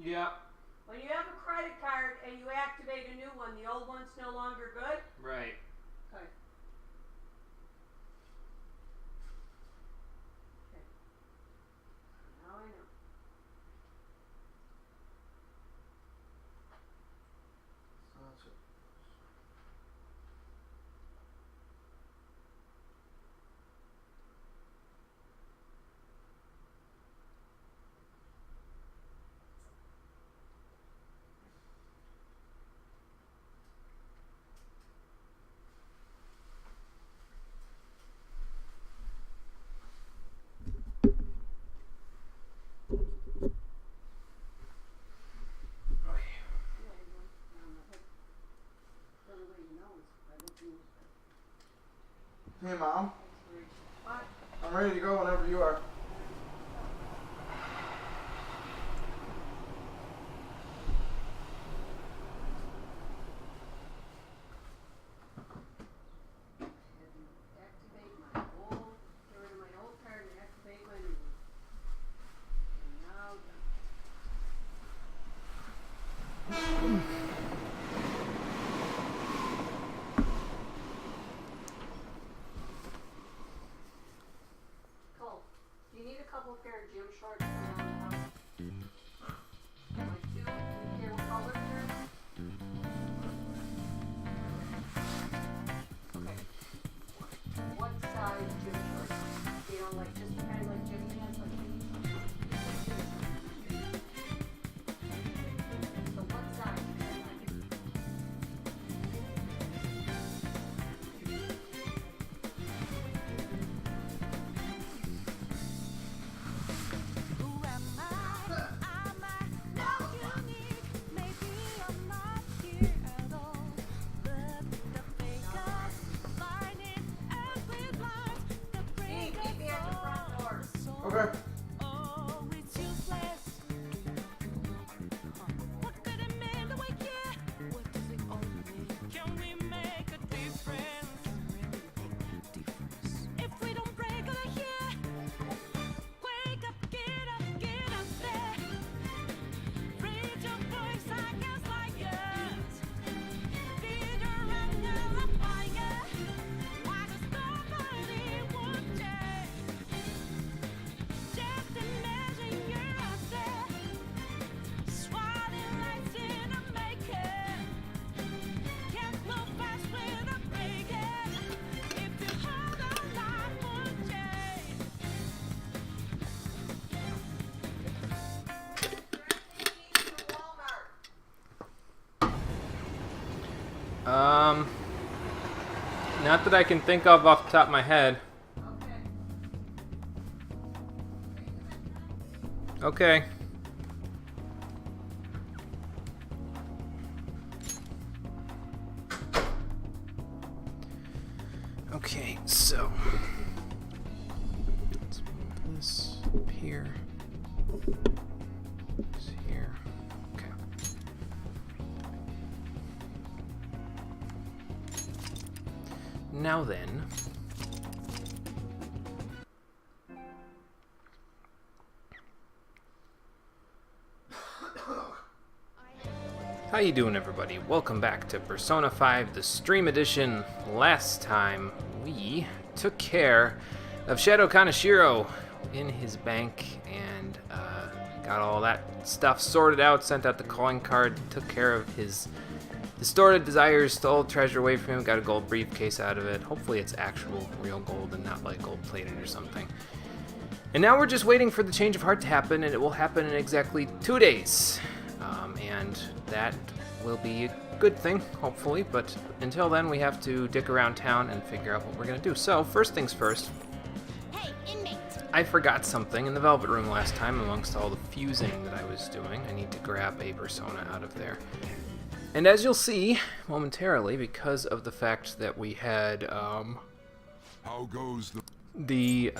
Yeah. When you have a credit card and you activate a new one, the old one's no longer good? Right. Okay. Okay. Now I know. Hey, Mom. What? I'm ready to go whenever you are. Activate my old, get rid of my old card and activate my new one. And now done. Cole, do you need a couple of pair of gym shorts around the house? Like two? Do you care what color they're in? Okay. What size gym shorts? You know, like just kind of like gym pants, like these. So what size? Who am I? Am I not unique? Maybe I'm not here at all. But the fakers blinding every blind. The Hey, meet me at the front door. Okay. Oh, it's useless. What could it mean to wake you? What does it all mean? Can we make a difference? If we don't break out of here, wake up, get up there. Raise your voice, I guess like it. Feed your anger a fire. Why does nobody want change? Just imagine you're out there, swatting lights in a making. Can't move fast without breaking. If you hold on, life will change. Not that I can think of off the top of my head. Okay. Okay, so let's move this up here. This here. Okay. Now then. How you doing, everybody? Welcome back to Persona 5, the Stream Edition. Last time, we took care of Shadow Kaneshiro in his bank and got all that stuff sorted out, sent out the calling card, took care of his distorted desires, stole treasure away from him, got a gold briefcase out of it. Hopefully it's actual real gold and not like gold-plated or something. And now we're just waiting for the change of heart to happen, and it will happen in exactly 2 days. And that will be a good thing, hopefully, but until then we have to dick around town and figure out what we're going to do. So, first things first, Hey, inmate. I forgot something in the Velvet Room last time amongst all the fusing that I was doing. I need to grab a persona out of there. And as you'll see momentarily, because of the fact that we had, How goes the...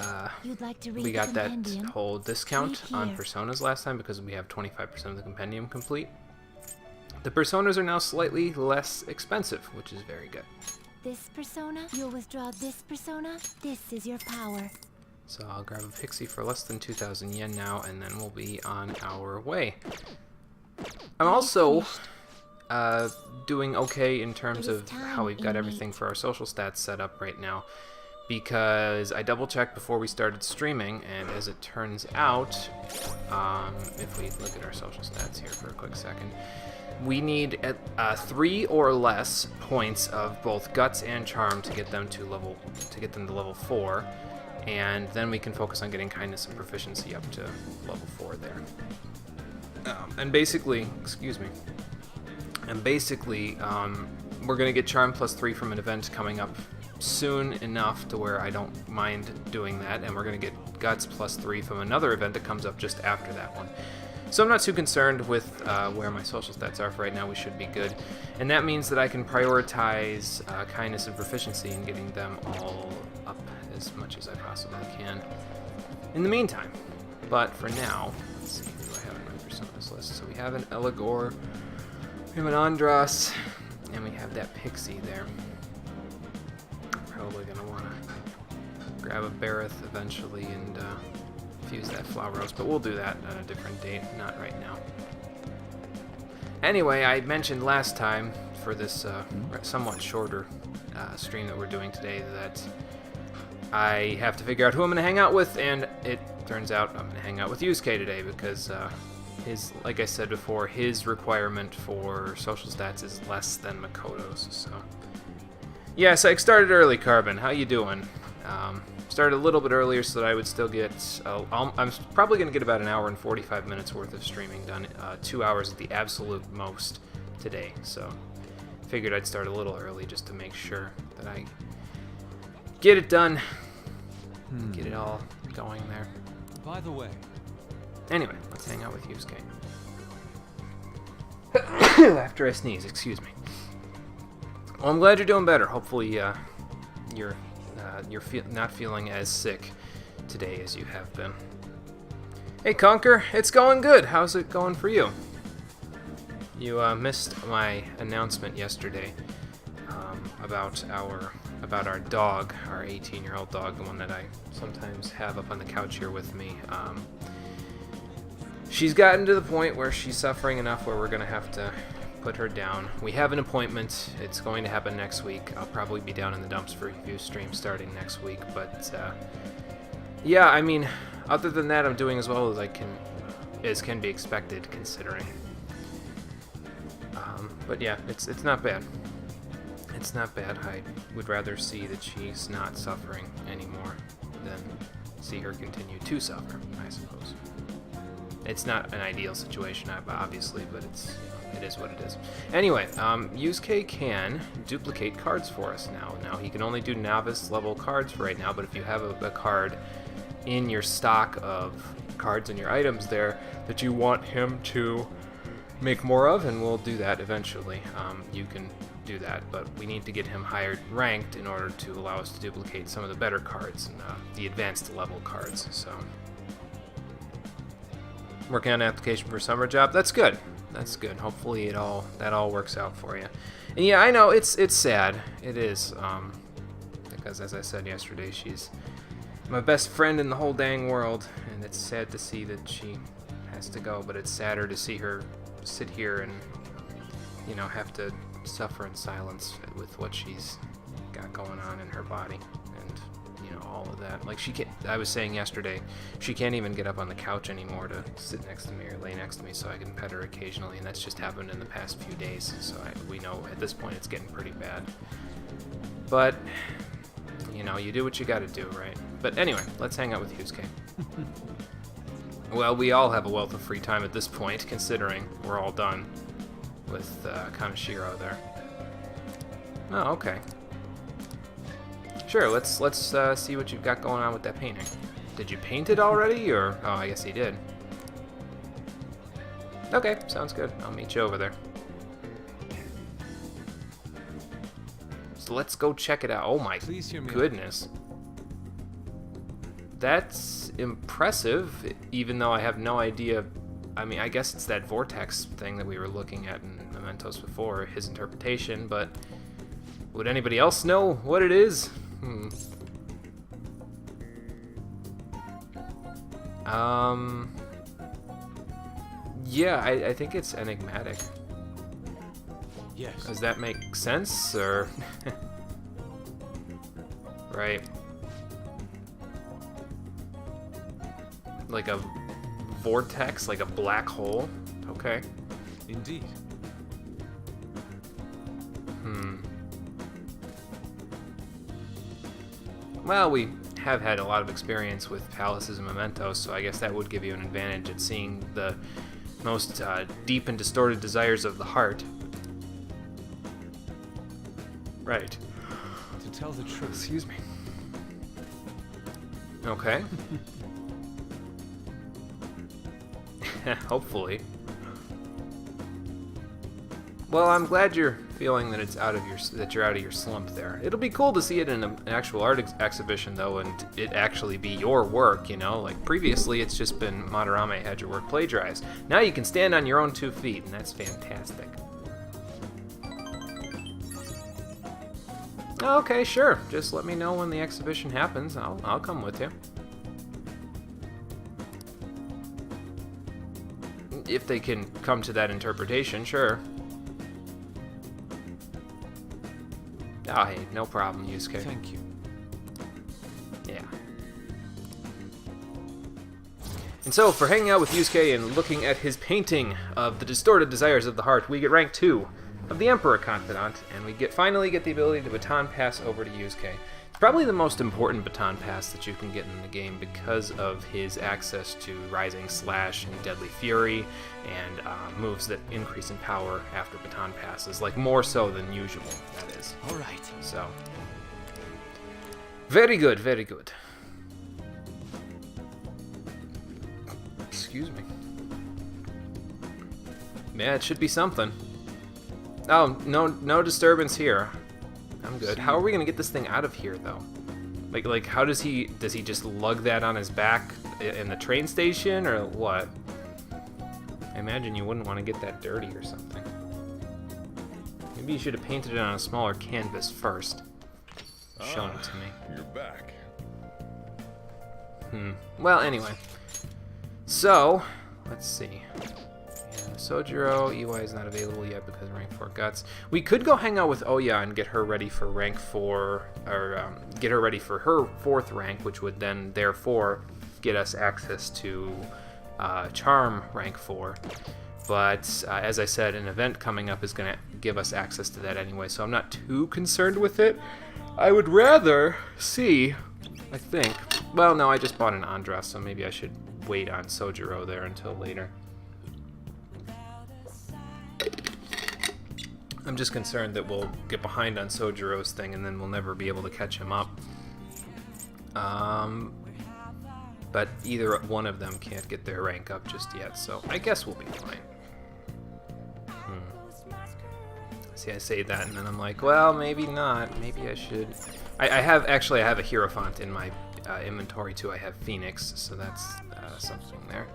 You'd like to read we the got that compendium? whole discount Read on here. personas last time because we have 25% of the compendium complete. The personas are now slightly less expensive, which is very good. This persona, you'll withdraw this persona. This is your power. So I'll grab a pixie for less than 2,000 yen now, and then we'll be on our way. I'm also doing okay in terms of how we've got everything for our social stats set up right now, because I double checked before we started streaming, and as it turns out, if we look at our social stats here for a quick second, we need 3 or less points of both guts and charm to get them to level 4, and then we can focus on getting kindness and proficiency up to level 4 there. And basically, we're gonna get charm +3 from an event coming up soon enough to where I don't mind doing that, and we're gonna get guts +3 from another event that comes up just after that one. So I'm not too concerned with where my social stats are for right now. We should be good, and that means that I can prioritize kindness and proficiency and getting them all up as much as I possibly can in the meantime. But for now, let's see, who do I have in my personas list? So we have an Eligor, we have an Andras, and we have that Pixie there. Probably gonna wanna grab a Bareth eventually and fuse that Flower Rose, but we'll do that on a different date, not right now. Anyway, I mentioned last time for this somewhat shorter stream that we're doing today that I have to figure out who I'm gonna hang out with, and it turns out I'm gonna hang out with Yusuke today because like I said before, his requirement for social stats is less than Makoto's, so. Yes, I started early, Carbon. How you doing? Started a little bit earlier so that I would still get... I'm probably going to get about an hour and 45 minutes worth of streaming done. 2 hours at the absolute most today, so figured I'd start a little early just to make sure that I get it done. Get it all going there. By the way, Anyway, let's hang out with Yusuke. After I sneeze, excuse me. Well, I'm glad you're doing better. Hopefully, you're not feeling as sick today as you have been. Hey, Conker, it's going good. How's it going for you? You missed my announcement yesterday about our dog, our 18-year-old dog, the one that I sometimes have up on the couch here with me. She's gotten to the point where she's suffering enough where we're going to have to put her down. We have an appointment. It's going to happen next week. I'll probably be down in the dumps for a review stream starting next week, but yeah, I mean, other than that, I'm doing as well as can be expected considering. But yeah, it's not bad. It's not bad. I would rather see that she's not suffering anymore than see her continue to suffer, I suppose. It's not an ideal situation, obviously, but it is what it is. Anyway, Yusuke can duplicate cards for us now. Now, he can only do novice level cards for right now, but if you have a card in your stock of cards and your items there that you want him to make more of, and we'll do that eventually, you can do that, but we need to get him higher ranked in order to allow us to duplicate some of the better cards and the advanced level cards, so... Working on an application for a summer job. That's good. That's good. Hopefully that all works out for you. And yeah, I know it's sad. It is because as I said yesterday, she's my best friend in the whole dang world, and it's sad to see that she has to go. But it's sadder to see her sit here and have to suffer in silence with what she's got going on in her body and all of that. Like I was saying yesterday, she can't even get up on the couch anymore to sit next to me or lay next to me so I can pet her occasionally, and that's just happened in the past few days, so we know at this point it's getting pretty bad. But, you do what you gotta do, right? But anyway, let's hang out with Yusuke. Well, we all have a wealth of free time at this point, considering we're all done with Kaneshiro there. Oh, okay. Sure, let's see what you've got going on with that painting. Did you paint it already, or... Oh, I guess he did. Okay, sounds good. I'll meet you over there. So let's go check it out. Oh my Please hear me. goodness. That's impressive, even though I have no idea... I mean, I guess it's that vortex thing that we were looking at in Mementos before, his interpretation, but... Would anybody else know what it is? Yeah, I think it's enigmatic. Yes. Does that make sense, or? Right. Like a vortex, like a black hole? Okay. Indeed. Well, we have had a lot of experience with palaces and mementos, so I guess that would give you an advantage at seeing the most deep and distorted desires of the heart. Right. To tell the truth, Excuse me. Okay. Hopefully. Well, I'm glad you're feeling that you're out of your slump there. It'll be cool to see it in an actual art exhibition though, and it actually be your work, you know? Like previously it's just been Madarame had your work plagiarized. Now you can stand on your own 2 feet, and that's fantastic. Okay, sure. Just let me know when the exhibition happens. I'll come with you. If they can come to that interpretation, sure. Oh, hey, no problem, Yusuke. thank you. Yeah. And so, for hanging out with Yusuke and looking at his painting of the distorted desires of the heart, we get rank 2 of the Emperor Confidant, and we finally get the ability to baton pass over to Yusuke. It's probably the most important baton pass that you can get in the game because of his access to Rising Slash and Deadly Fury, and moves that increase in power after baton passes, like more so than usual, that is. All right. So, very good, very good. Excuse me. Yeah, it should be something. Oh, no disturbance here. I'm good. How are we gonna get this thing out of here, though? Like, how does he just lug that on his back in the train station, or what? I imagine you wouldn't want to get that dirty or something. Maybe you should have painted it on a smaller canvas first. Shown it to me. You're back. Well, anyway. So, let's see. Yeah, Sojiro, EY is not available yet because of rank 4 guts. We could go hang out with Oya and get her ready for rank 4, or get her ready for her 4th rank, which would then, therefore, get us access to Charm rank 4. But, as I said, an event coming up is going to give us access to that anyway, so I'm not too concerned with it. I would rather see, I think. Well, no, I just bought an Andra, so maybe I should wait on Sojiro there until later. I'm just concerned that we'll get behind on Sojiro's thing and then we'll never be able to catch him up. But either one of them can't get their rank up just yet, so I guess we'll be fine. See, I say that and then I'm like, well, maybe not. Maybe I should. I have a Hierophant in my inventory too. I have Phoenix, so that's something there.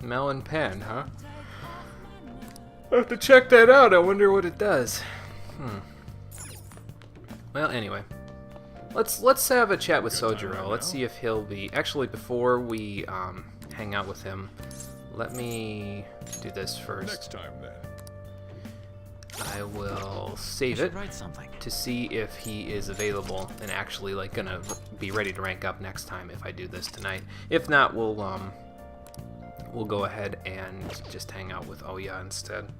Melon pen, huh? I have to check that out. I wonder what it does. Well, anyway. Let's have a chat with Sojiro. Let's see if he'll be... Actually, before we hang out with him, let me do this first. Next time, then. I will I save should it write something. to see if he is available and actually like gonna be ready to rank up next time if I do this tonight. If not, we'll go ahead and just hang out with Oya instead.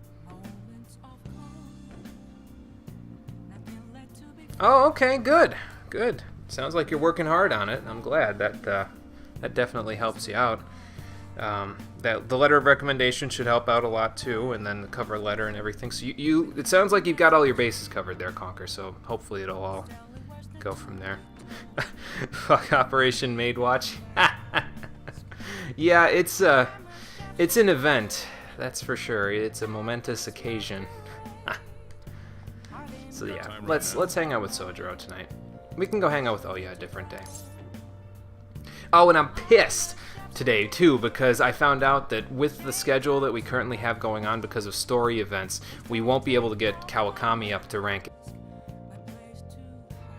Oh, okay, good. Good. Sounds like you're working hard on it. I'm glad that definitely helps you out. That the letter of recommendation should help out a lot too, and then the cover letter and everything. So it sounds like you've got all your bases covered there, Conquer. So hopefully it'll all go from there. Fuck Operation Maid Watch. Yeah, it's an event, that's for sure. It's a momentous occasion. So yeah, let's hang out with Sojiro tonight. We can go hang out with Oya a different day. Oh, and I'm pissed today too because I found out that with the schedule that we currently have going on because of story events, we won't be able to get Kawakami up to rank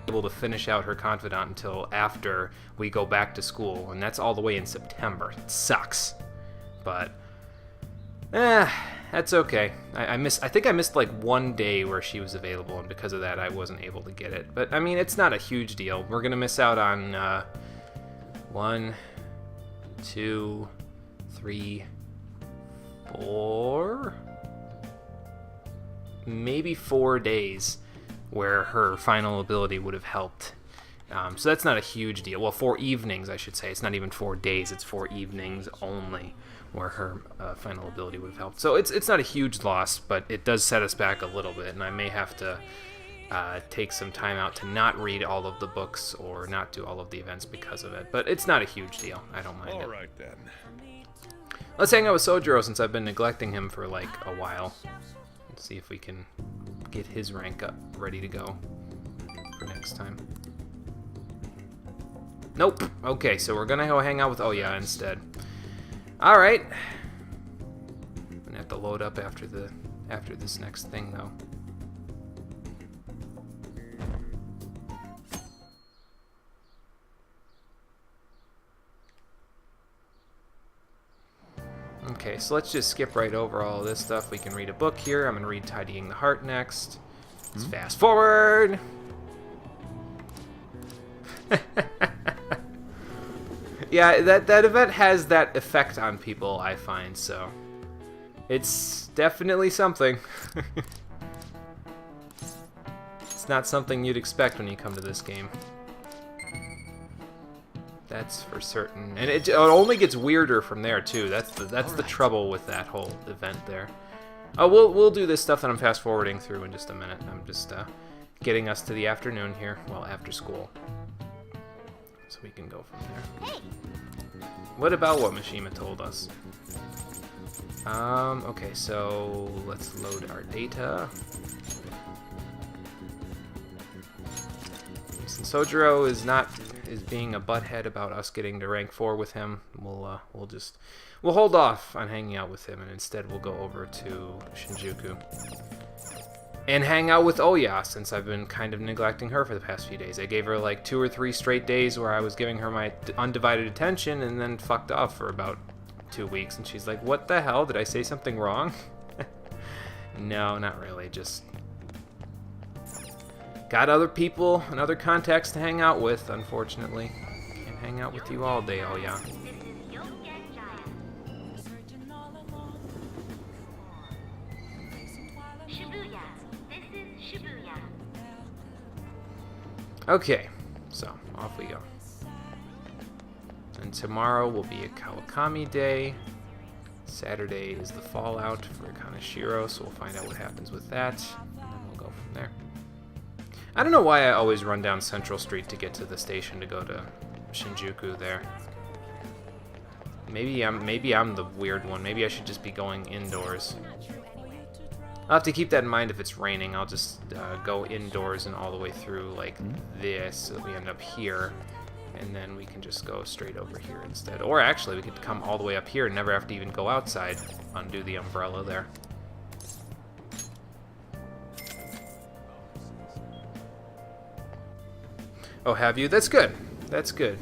able to finish out her confidant until after we go back to school, and that's all the way in September. It sucks, but that's okay. I think I missed like one day where she was available, and because of that I wasn't able to get it. But I mean, it's not a huge deal. We're gonna miss out on 1, 2, 3, 4, maybe 4 days where her final ability would have helped. So that's not a huge deal. Well, 4 evenings, I should say. It's not even 4 days. It's 4 evenings only where her final ability would have helped. So it's not a huge loss, but it does set us back a little bit, and I may have to take some time out to not read all of the books or not do all of the events because of it. But it's not a huge deal. I don't mind it. All right then. Let's hang out with Sojiro since I've been neglecting him for like a while. Let's see if we can get his rank up, ready to go for next time. Nope. Okay, so we're gonna go hang out with Oya instead. All right. I'm gonna have to load up after this next thing though. Okay, so let's just skip right over all of this stuff. We can read a book here. I'm going to read Tidying the Heart next. Let's fast forward. Yeah, that event has that effect on people, I find, so it's definitely something. It's not something you'd expect when you come to this game. That's for certain, and it only gets weirder from there too. That's the trouble with that whole event there. Oh, we'll do this stuff that I'm fast forwarding through in just a minute. I'm just getting us to the afternoon here, well, after school, so we can go from there. What about what Mishima told us? Okay, so let's load our data. Since Sojiro is being a butthead about us getting to rank 4 with him, we'll hold off on hanging out with him, and instead we'll go over to Shinjuku and hang out with Oya, since I've been kind of neglecting her for the past few days. I gave her like 2 or 3 straight days where I was giving her my undivided attention, and then fucked off for about 2 weeks, and she's like, what the hell, did I say something wrong? No, not really, just got other people and other contacts to hang out with, unfortunately. Can't hang out with you all day, Oya. Shibuya. This is Shibuya. Okay, so off we go. And tomorrow will be a Kawakami day. Saturday is the fallout for Kaneshiro, so we'll find out what happens with that, and then we'll go from there. I don't know why I always run down Central Street to get to the station to go to Shinjuku there. Maybe I'm the weird one. Maybe I should just be going indoors. I'll have to keep that in mind if it's raining. I'll just go indoors and all the way through like this, so that we end up here, and then we can just go straight over here instead. Or actually, we could come all the way up here and never have to even go outside. Undo the umbrella there. Oh, have you? That's good. That's good.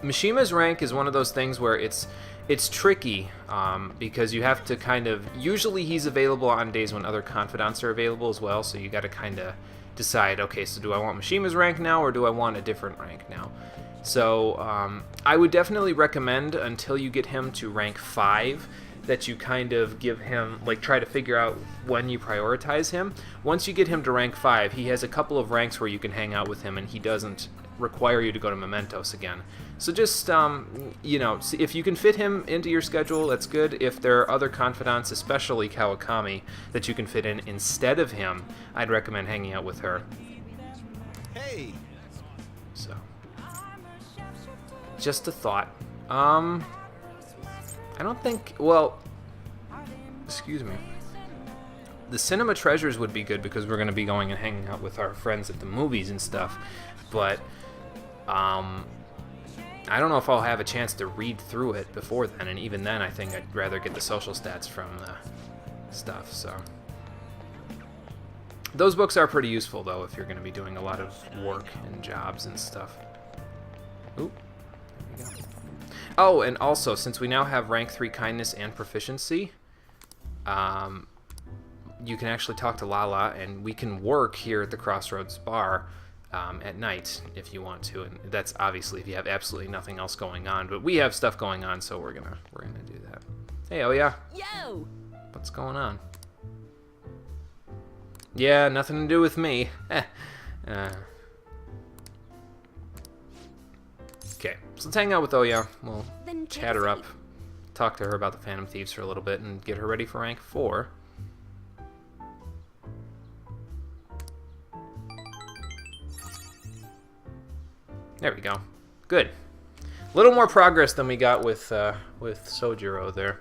Mishima's rank is one of those things where it's tricky because you have to kind of... Usually he's available on days when other confidants are available as well, so you got to kind of decide, okay, so do I want Mishima's rank now or do I want a different rank now? So I would definitely recommend, until you get him to rank 5, that you kind of give him, like, try to figure out when you prioritize him. Once you get him to rank 5, he has a couple of ranks where you can hang out with him, and he doesn't require you to go to Mementos again. So just, you know, see if you can fit him into your schedule, that's good. If there are other confidants, especially Kawakami, that you can fit in instead of him, I'd recommend hanging out with her. Hey! So, just a thought. I don't think, well, excuse me. The Cinema Treasures would be good because we're going to be going and hanging out with our friends at the movies and stuff, but I don't know if I'll have a chance to read through it before then, and even then I think I'd rather get the social stats from the stuff, so Those books are pretty useful, though, if you're going to be doing a lot of work and jobs and stuff. Oop. There we go. Oh, and also, since we now have rank 3 kindness and proficiency, you can actually talk to Lala, and we can work here at the Crossroads Bar at night if you want to. And that's obviously if you have absolutely nothing else going on. But we have stuff going on, so we're gonna do that. Hey, oh yeah. Yo! What's going on? Yeah, nothing to do with me. Okay, so let's hang out with Oya. We'll Then chat her up, talk to her about the Phantom Thieves for a little bit, and get her ready for rank 4. There we go. Good. A little more progress than we got with Sojiro there.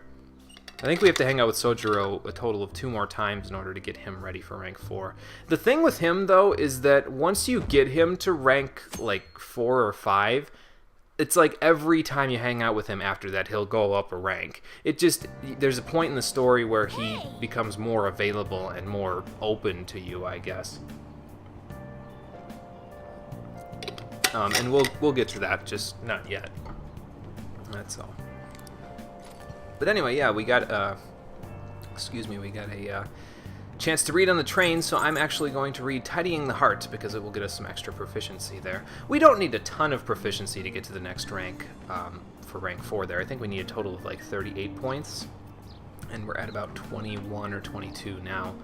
I think we have to hang out with Sojiro a total of 2 more times in order to get him ready for rank 4. The thing with him, though, is that once you get him to rank, like, 4 or 5, it's like every time you hang out with him after that, he'll go up a rank. It just, there's a point in the story where he becomes more available and more open to you, I guess. And we'll get to that, just not yet. That's all. But anyway, yeah, we got a chance to read on the train, so I'm actually going to read Tidying the Heart because it will get us some extra proficiency there. We don't need a ton of proficiency to get to the next rank for rank 4 there. I think we need a total of like 38 points, and we're at about 21 or 22 now.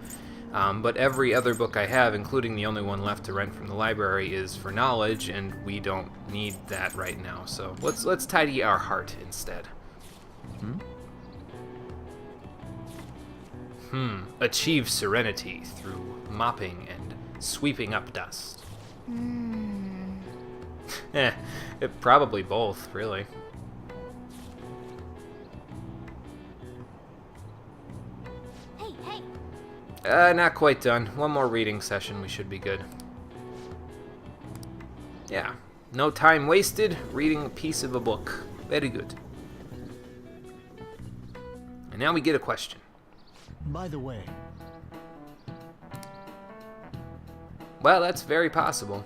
But every other book I have, including the only one left to rent from the library, is for knowledge, and we don't need that right now. So let's tidy our heart instead. Achieve serenity through mopping and sweeping up dust. Probably both, really. Hey, Not quite done. One more reading session, we should be good. Yeah. No time wasted reading a piece of a book. Very good. And now we get a question. By the way, Well, that's very possible.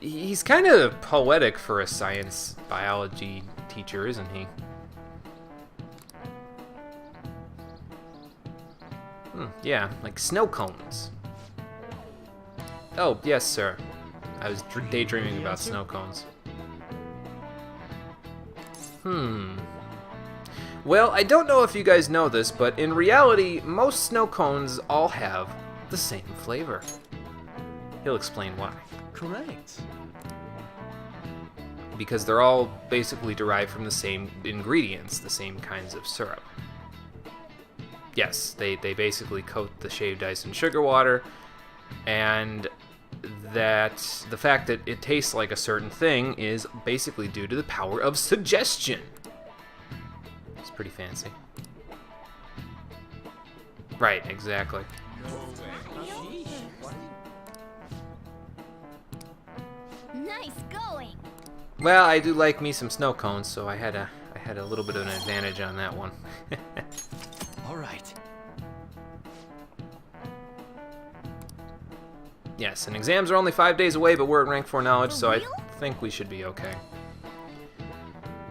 He's kind of poetic for a science biology teacher, isn't he? Yeah, like snow cones. Oh, yes, sir. I was daydreaming about snow cones. Well, I don't know if you guys know this, but in reality, most snow cones all have the same flavor. He'll explain why. correct. Because they're all basically derived from the same ingredients, the same kinds of syrup. Yes, they basically coat the shaved ice in sugar water, and that the fact that it tastes like a certain thing is basically due to the power of suggestion. It's pretty fancy. Right, exactly. nice going. Well, I do like me some snow cones, so I had a little bit of an advantage on that one. All right. Yes, and exams are only 5 days away, but we're at rank 4 knowledge, so I real? think we should be okay.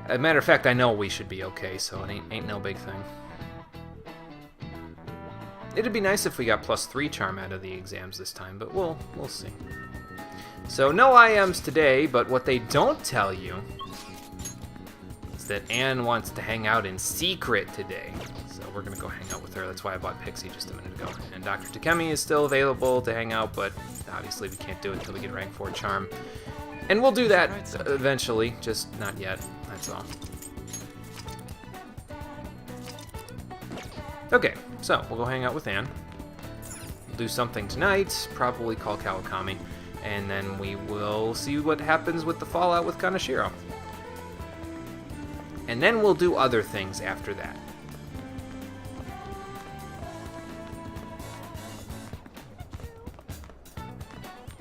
As a matter of fact, I know we should be okay, so it ain't no big thing. It'd be nice if we got +3 charm out of the exams this time, but we'll see. So no IMs today, but what they don't tell you is that Anne wants to hang out in secret today. So we're gonna go hang out with her. That's why I bought Pixie just a minute ago. And Dr. Takemi is still available to hang out, but obviously we can't do it until we get rank 4 charm. And we'll do that eventually, just not yet, that's all. Okay, so we'll go hang out with Anne. We'll do something tonight, probably call Kawakami, and then we will see what happens with the fallout with Kaneshiro. And then we'll do other things after that.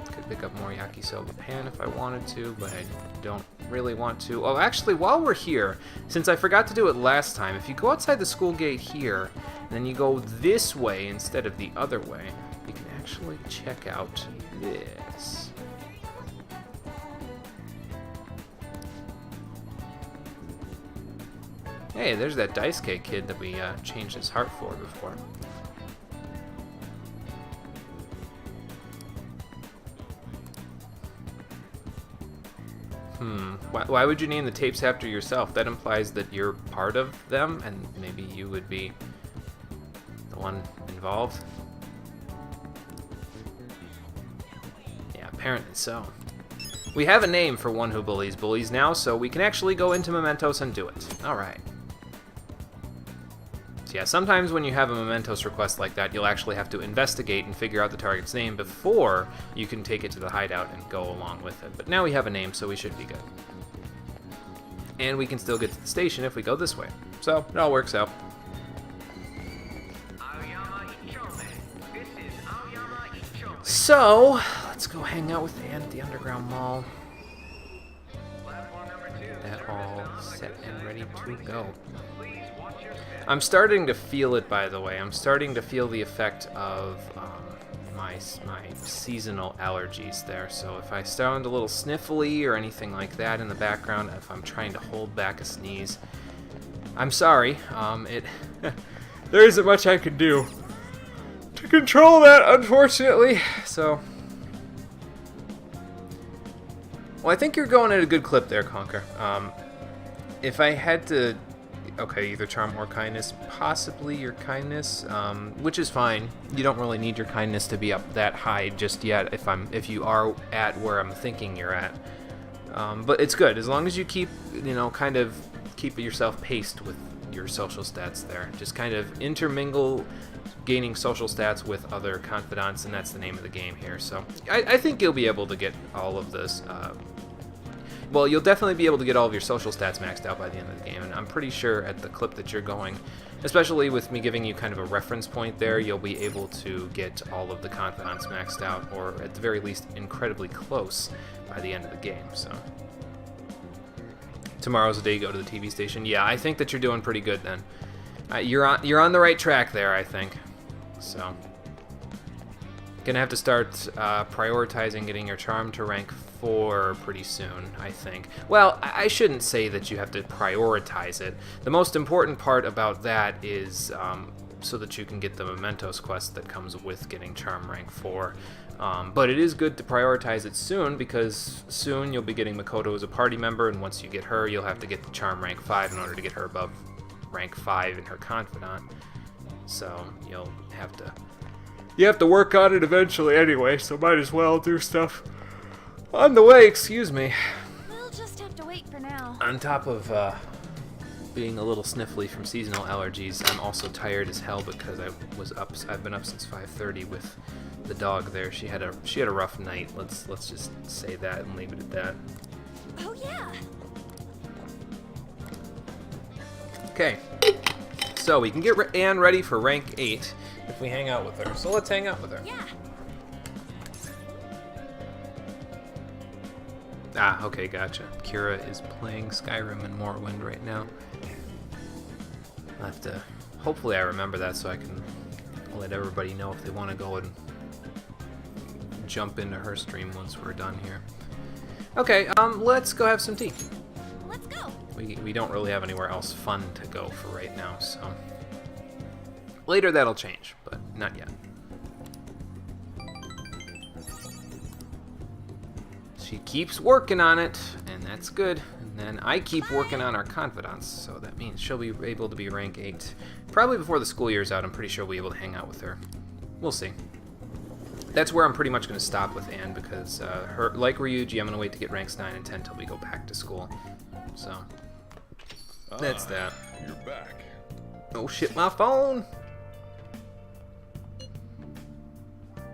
Could pick up more yakisoba pan if I wanted to, but I don't really want to... Oh, actually, while we're here, since I forgot to do it last time, if you go outside the school gate here, and then you go this way instead of the other way, you can actually check out this. Hey, there's that Daisuke kid that we changed his heart for before. Why would you name the tapes after yourself? That implies that you're part of them, and maybe you would be the one involved. Yeah, apparently so. We have a name for one who bullies bullies now, so we can actually go into Mementos and do it. Alright. So yeah, sometimes when you have a Mementos request like that, you'll actually have to investigate and figure out the target's name before you can take it to the hideout and go along with it. But now we have a name, so we should be good. And we can still get to the station if we go this way. So, it all works out. So, let's go hang out with Ann at the Underground Mall. That all set and ready to go. I'm starting to feel it, by the way. I'm starting to feel the effect of my seasonal allergies there. So if I sound a little sniffly or anything like that in the background, if I'm trying to hold back a sneeze, I'm sorry. There isn't much I can do to control that, unfortunately. So, well, I think you're going at a good clip there, Conker. If I had to, okay, either charm or kindness, possibly your kindness, which is fine. You don't really need your kindness to be up that high just yet. If you are at where I'm thinking you're at, but it's good as long as you keep, kind of keep yourself paced with your social stats there. Just kind of intermingle gaining social stats with other confidants, and that's the name of the game here. So I think you'll be able to get all of this. Well, you'll definitely be able to get all of your social stats maxed out by the end of the game, and I'm pretty sure at the clip that you're going, especially with me giving you kind of a reference point there, you'll be able to get all of the confidants maxed out, or at the very least incredibly close by the end of the game. So tomorrow's the day you go to the TV station. Yeah, I think that you're doing pretty good then. You're on the right track there, I think. So gonna have to start prioritizing getting your charm to rank 4 pretty soon, I think. Well, I shouldn't say that you have to prioritize it. The most important part about that is so that you can get the Mementos quest that comes with getting charm rank 4. But it is good to prioritize it soon, because soon you'll be getting Makoto as a party member, and once you get her, you'll have to get the charm rank 5 in order to get her above rank 5 in her confidant. So you'll have to... You have to work on it eventually anyway, so might as well do stuff on the way, excuse me. We'll just have to wait for now. On top of being a little sniffly from seasonal allergies, I'm also tired as hell because I've been up since 5:30 with the dog there. She had a rough night. Let's just say that and leave it at that. Oh yeah. Okay. So we can get Ann ready for rank 8 if we hang out with her. So let's hang out with her. Yeah. Ah, okay, gotcha. Kira is playing Skyrim in Morrowind right now. I'll have to... Hopefully I remember that so I can let everybody know if they want to go and jump into her stream once we're done here. Okay, let's go have some tea. Let's go. We don't really have anywhere else fun to go for right now, so... Later that'll change, but not yet. She keeps working on it, and that's good. And then I keep working on our confidants, so that means she'll be able to be rank 8. Probably before the school year's out, I'm pretty sure we'll be able to hang out with her. We'll see. That's where I'm pretty much going to stop with Ann, because like Ryuji, I'm going to wait to get ranks 9 and 10 till we go back to school. So, that's that. You're back. Oh shit, my phone!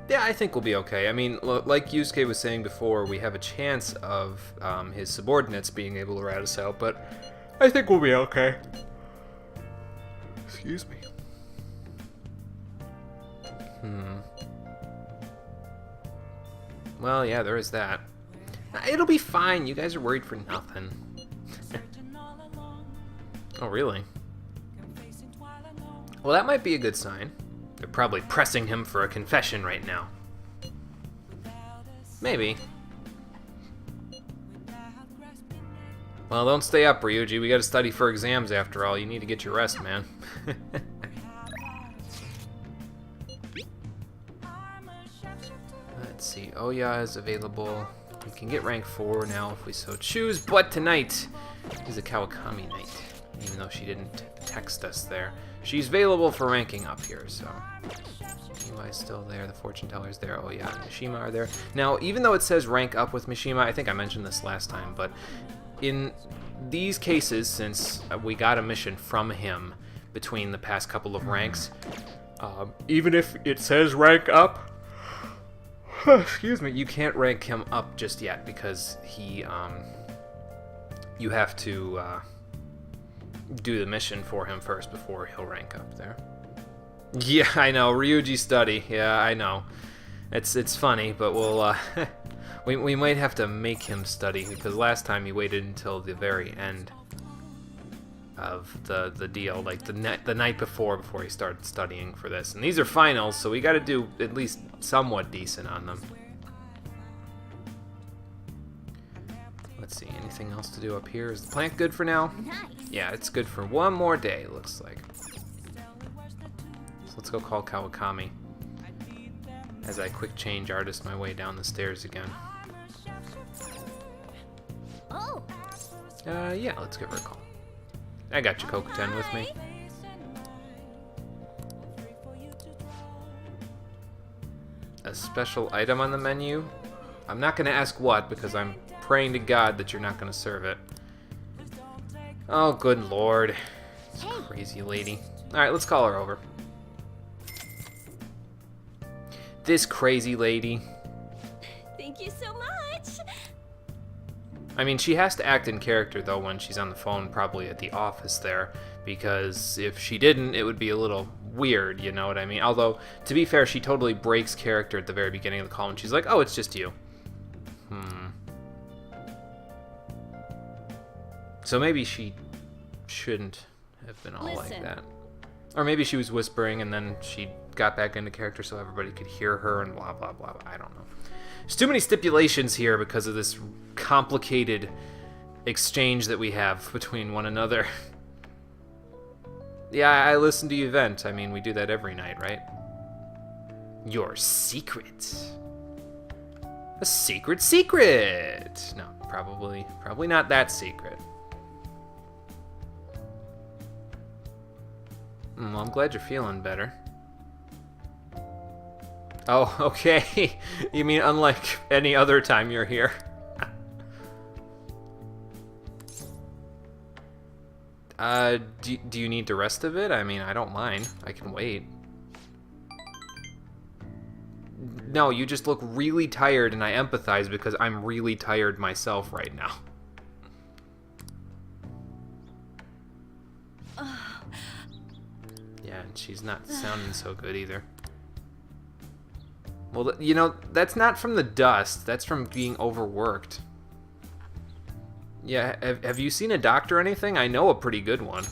Yeah, I think we'll be okay. I mean, like Yusuke was saying before, we have a chance of his subordinates being able to rat us out, but I think we'll be okay. Excuse me. Well, yeah, there is that. It'll be fine. You guys are worried for nothing. Oh, really? Well, that might be a good sign. They're probably pressing him for a confession right now. Maybe. Well, don't stay up, Ryuji. We gotta study for exams after all. You need to get your rest, man. Let's see. Oya is available. We can get rank 4 now if we so choose, but tonight is a Kawakami night, even though she didn't text us there. She's available for ranking up here, so... Miwai's still there, the fortune teller's there, Oya and Mishima are there. Now, even though it says rank up with Mishima, I think I mentioned this last time, but in these cases, since we got a mission from him between the past couple of ranks, even if it says rank up, excuse me, you can't rank him up just yet because he, you have to do the mission for him first before he'll rank up there. Yeah, I know, Ryuji study. Yeah, I know. It's funny, but we'll we might have to make him study because last time he waited until the very end of the deal, like the night before he started studying for this. And these are finals, so we got to do at least somewhat decent on them. Let's see, anything else to do up here? Is the plant good for now? Yeah, it's good for one more day, it looks like. So let's go call Kawakami as I quick change artist my way down the stairs again. Oh, Yeah, let's give her a call. I got you, Kokuten, with me. A special item on the menu? I'm not going to ask what, because I'm praying to God that you're not going to serve it. Oh, good lord. This crazy lady. Alright, let's call her over. This crazy lady. Thank you so much. I mean, she has to act in character, though, when she's on the phone, probably at the office there, because if she didn't, it would be a little weird, you know what I mean? Although, to be fair, she totally breaks character at the very beginning of the call, and she's like, oh, it's just you. So maybe she shouldn't have been all like Listen. that. Or maybe she was whispering, and then she got back into character so everybody could hear her, and blah, blah, blah. I don't know. There's too many stipulations here because of this complicated exchange that we have between one another. Yeah, I listened to you vent. I mean, we do that every night, right? Your secret. A secret secret! No, probably not that secret. Well, I'm glad you're feeling better. Oh, okay. You mean unlike any other time you're here? Do you need the rest of it? I mean, I don't mind. I can wait. No, you just look really tired, and I empathize because I'm really tired myself right now. Yeah, and she's not sounding so good either. Well, you know, that's not from the dust. That's from being overworked. Yeah, have you seen a doctor or anything? I know a pretty good one.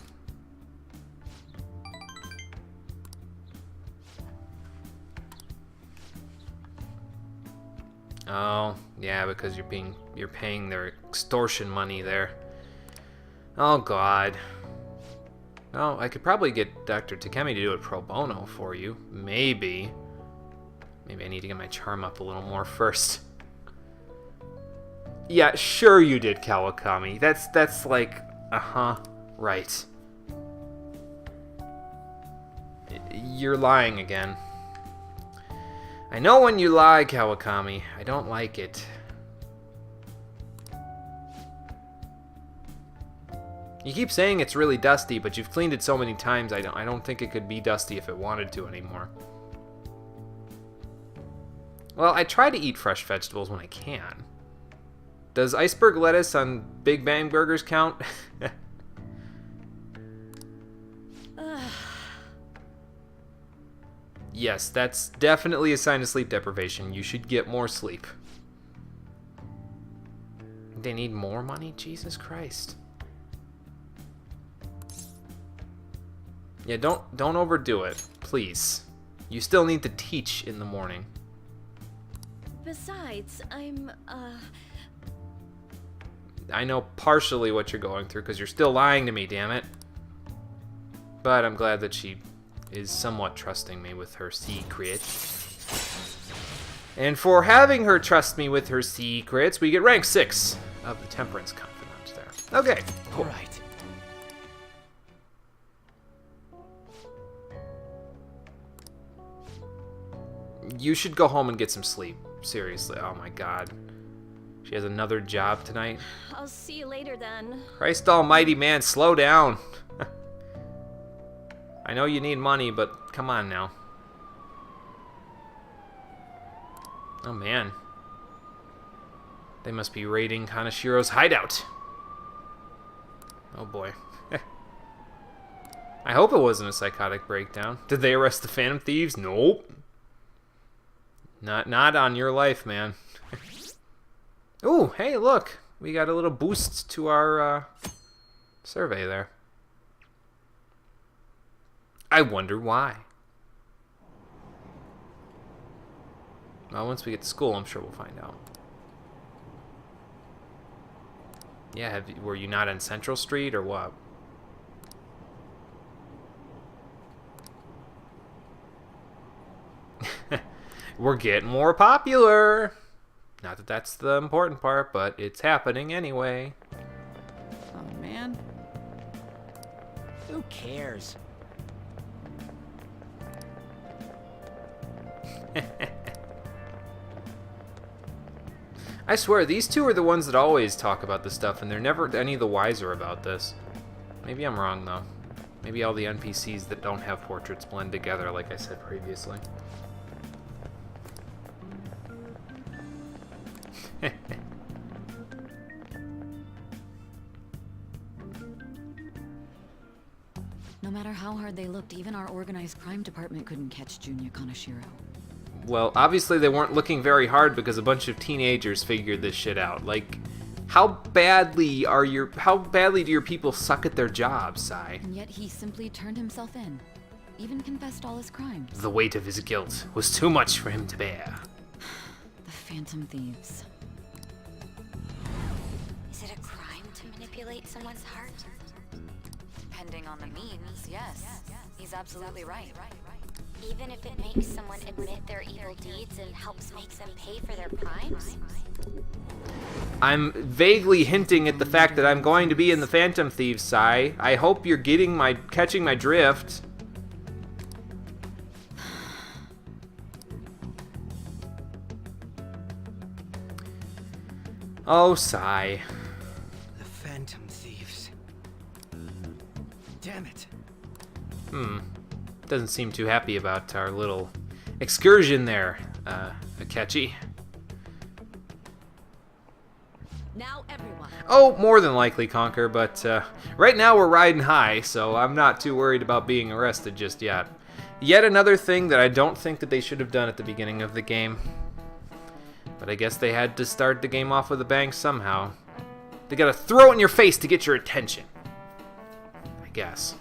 Oh, yeah, because you're paying their extortion money there. Oh God. Oh, I could probably get Dr. Takemi to do it pro bono for you. Maybe. Maybe I need to get my charm up a little more first. Yeah, sure you did, Kawakami. That's like, right. You're lying again. I know when you lie, Kawakami. I don't like it. You keep saying it's really dusty, but you've cleaned it so many times, I don't think it could be dusty if it wanted to anymore. Well, I try to eat fresh vegetables when I can. Does iceberg lettuce on Big Bang Burgers count? Yes, that's definitely a sign of sleep deprivation. You should get more sleep. They need more money? Jesus Christ. Yeah, don't overdo it, please. You still need to teach in the morning. Besides, I know partially what you're going through because you're still lying to me, damn it. But I'm glad that she is somewhat trusting me with her secrets. And for having her trust me with her secrets, we get rank 6 of the Temperance Confidant there. Okay, cool. All right. You should go home and get some sleep. Seriously, oh my god. She has another job tonight. I'll see you later then. Christ almighty, man, slow down. I know you need money, but come on now. Oh man. They must be raiding Kanashiro's hideout. Oh boy. I hope it wasn't a psychotic breakdown. Did they arrest the Phantom Thieves? Nope. Not on your life, man. Ooh, hey, look. We got a little boost to our survey there. I wonder why. Well, once we get to school, I'm sure we'll find out. Yeah, were you not on Central Street or what? We're getting more popular. Not that that's the important part, but it's happening anyway. Oh man. Who cares? I swear, these two are the ones that always talk about this stuff, and they're never any the wiser about this. Maybe I'm wrong, though. Maybe all the NPCs that don't have portraits blend together, like I said previously. No matter how hard they looked, even our organized crime department couldn't catch Junya Kanashiro. Well, obviously they weren't looking very hard because a bunch of teenagers figured this shit out. Like, how badly do your people suck at their jobs, Sai? And yet he simply turned himself in. Even confessed all his crimes. The weight of his guilt was too much for him to bear. The Phantom Thieves. Is it a crime to manipulate someone's heart? Depending on the means, yes. He's absolutely right. Even if it makes someone admit their evil deeds and helps make them pay for their crimes? I'm vaguely hinting at the fact that I'm going to be in the Phantom Thieves, Sai. I hope you're catching my drift. Oh, Sai. The Phantom Thieves. Damn it. Doesn't seem too happy about our little excursion there, Akechi. Now everyone. Oh, more than likely, Conquer, but right now we're riding high, so I'm not too worried about being arrested just yet. Yet another thing that I don't think that they should have done at the beginning of the game. But I guess they had to start the game off with a bang somehow. They gotta throw it in your face to get your attention. I guess.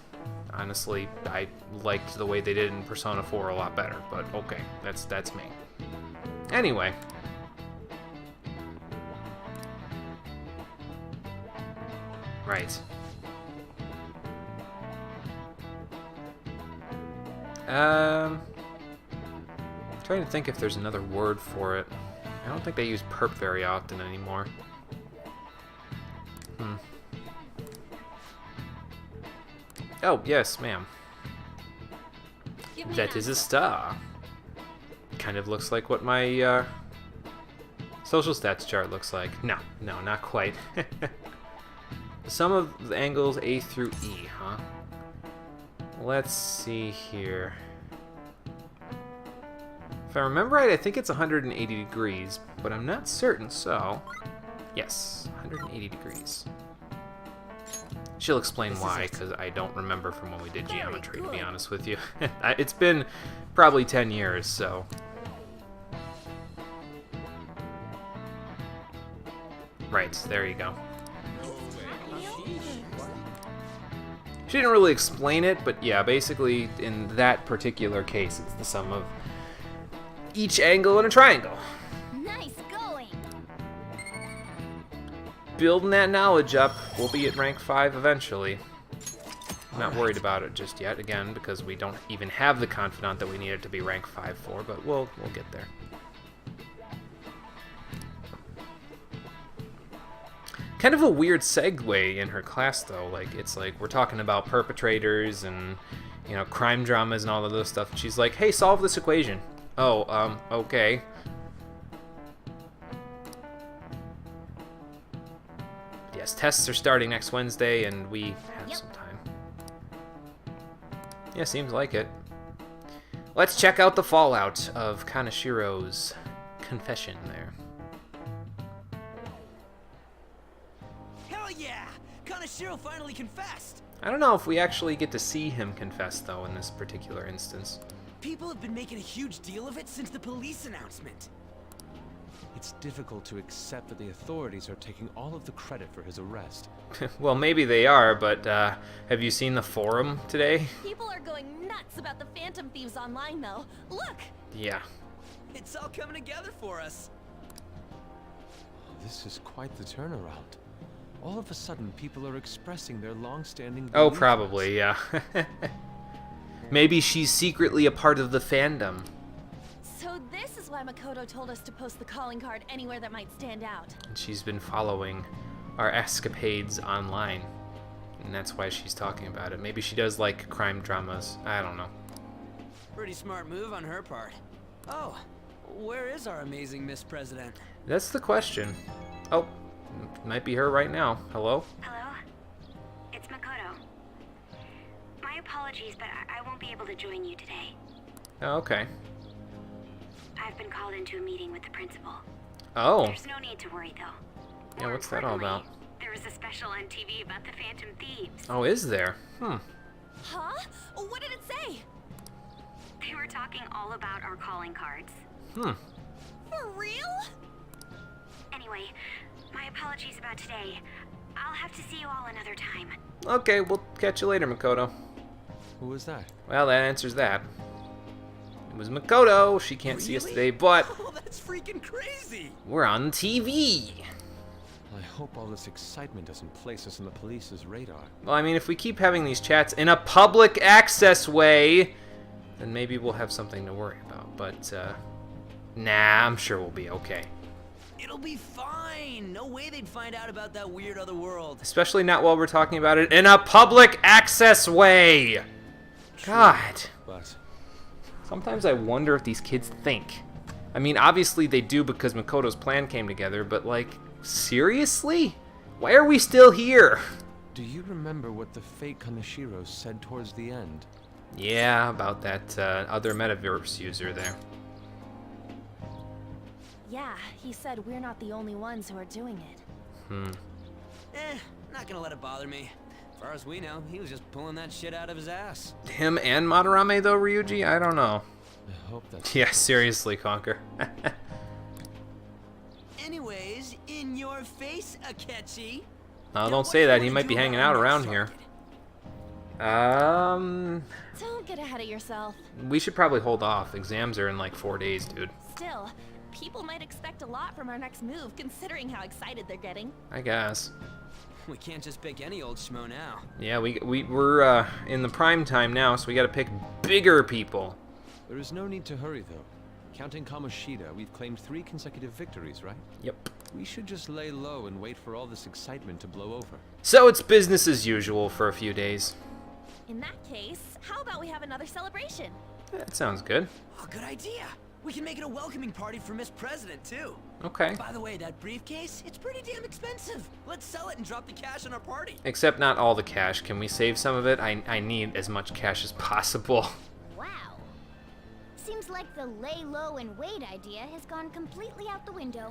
Honestly, I liked the way they did in Persona 4 a lot better, but okay, that's me. Anyway. Right. Trying to think if there's another word for it. I don't think they use perp very often anymore. Oh, yes, ma'am. That is a star. Kind of looks like what my social stats chart looks like. No, not quite. The sum of the angles A through E, huh? Let's see here. If I remember right, I think it's 180 degrees, but I'm not certain, so... Yes, 180 degrees. She'll explain why, because I don't remember from when we did geometry, to be honest with you. It's been probably 10 years, so... Right, there you go. She didn't really explain it, but yeah, basically in that particular case, it's the sum of each angle in a triangle. Nice going. Building that knowledge up, we'll be at rank 5 eventually. I'm not worried about it just yet, again, because we don't even have the confidant that we needed to be rank 5 for, but we'll get there. Kind of a weird segue in her class, though. Like, it's like we're talking about perpetrators and, you know, crime dramas and all of this stuff. And she's like, hey, solve this equation. Oh, okay. Yes, tests are starting next Wednesday, and we have some time. Yeah, seems like it. Let's check out the fallout of Kanashiro's confession there. Hell yeah! Kanashiro finally confessed! I don't know if we actually get to see him confess, though, in this particular instance. People have been making a huge deal of it since the police announcement. It's difficult to accept that the authorities are taking all of the credit for his arrest. Well, maybe they are, but have you seen the forum today? People are going nuts about the Phantom Thieves online, though. Look! Yeah. It's all coming together for us. This is quite the turnaround. All of a sudden, people are expressing their long-standing Oh, belief in probably, yeah. Maybe she's secretly a part of the fandom. So this is why Makoto told us to post the calling card anywhere that might stand out. And she's been following our escapades online. And that's why she's talking about it. Maybe she does like crime dramas. I don't know. Pretty smart move on her part. Oh, where is our amazing Miss President? That's the question. Oh, might be her right now. Hello? Hello? It's Makoto. My apologies, but I won't be able to join you today. Oh, okay. I've been called into a meeting with the principal. Oh. There's no need to worry, though. Yeah, More what's that all about? importantly, there was a special on TV about the Phantom Thieves. Oh, is there? Huh? What did it say? They were talking all about our calling cards. For real? Anyway, my apologies about today. I'll have to see you all another time. Okay, we'll catch you later, Makoto. Who was that? Well, that answers that. It was Makoto. She can't see us Really? today, but Oh, that's freaking crazy! we're on TV. I hope all this excitement doesn't place us on the police's radar. Well, I mean, if we keep having these chats in a public access way, then maybe we'll have something to worry about. But, nah, I'm sure we'll be okay. It'll be fine. No way they'd find out about that weird other world. Especially not while we're talking about it in a public access way. God. But Sometimes I wonder if these kids think. I mean, obviously they do because Makoto's plan came together, but like, seriously? Why are we still here? do you remember what the fake Kanashiro said towards the end? Yeah, about that other metaverse user there. Yeah, he said we're not the only ones who are doing it. Not gonna let it bother me. As far as we know, he was just pulling that shit out of his ass. Him and Madarame though, Ryuji? I don't know. I hope that's... Yeah, seriously, Conker. Anyways, in your face, Akechi. Oh, Now, don't what say do you that. wanna He might do be hanging about out Nick around here. Sarkis? Don't get ahead of yourself. We should probably hold off. Exams are in like 4 days, dude. Still, people might expect a lot from our next move, considering how excited they're getting. I guess. We can't just pick any old schmo now. Yeah, we're in the prime time now, so we gotta pick bigger people. There is no need to hurry, though. Counting Kamoshida, we've claimed 3 consecutive victories, right? Yep. We should just lay low and wait for all this excitement to blow over. So it's business as usual for a few days. In that case, how about we have another celebration? That sounds good. Oh, good idea. We can make it a welcoming party for Miss President, too. Okay. By the way, that briefcase, it's pretty damn expensive. Let's sell it and drop the cash on our party. Except not all the cash. Can we save some of it? I need as much cash as possible. Wow. Seems like the lay low and wait idea has gone completely out the window.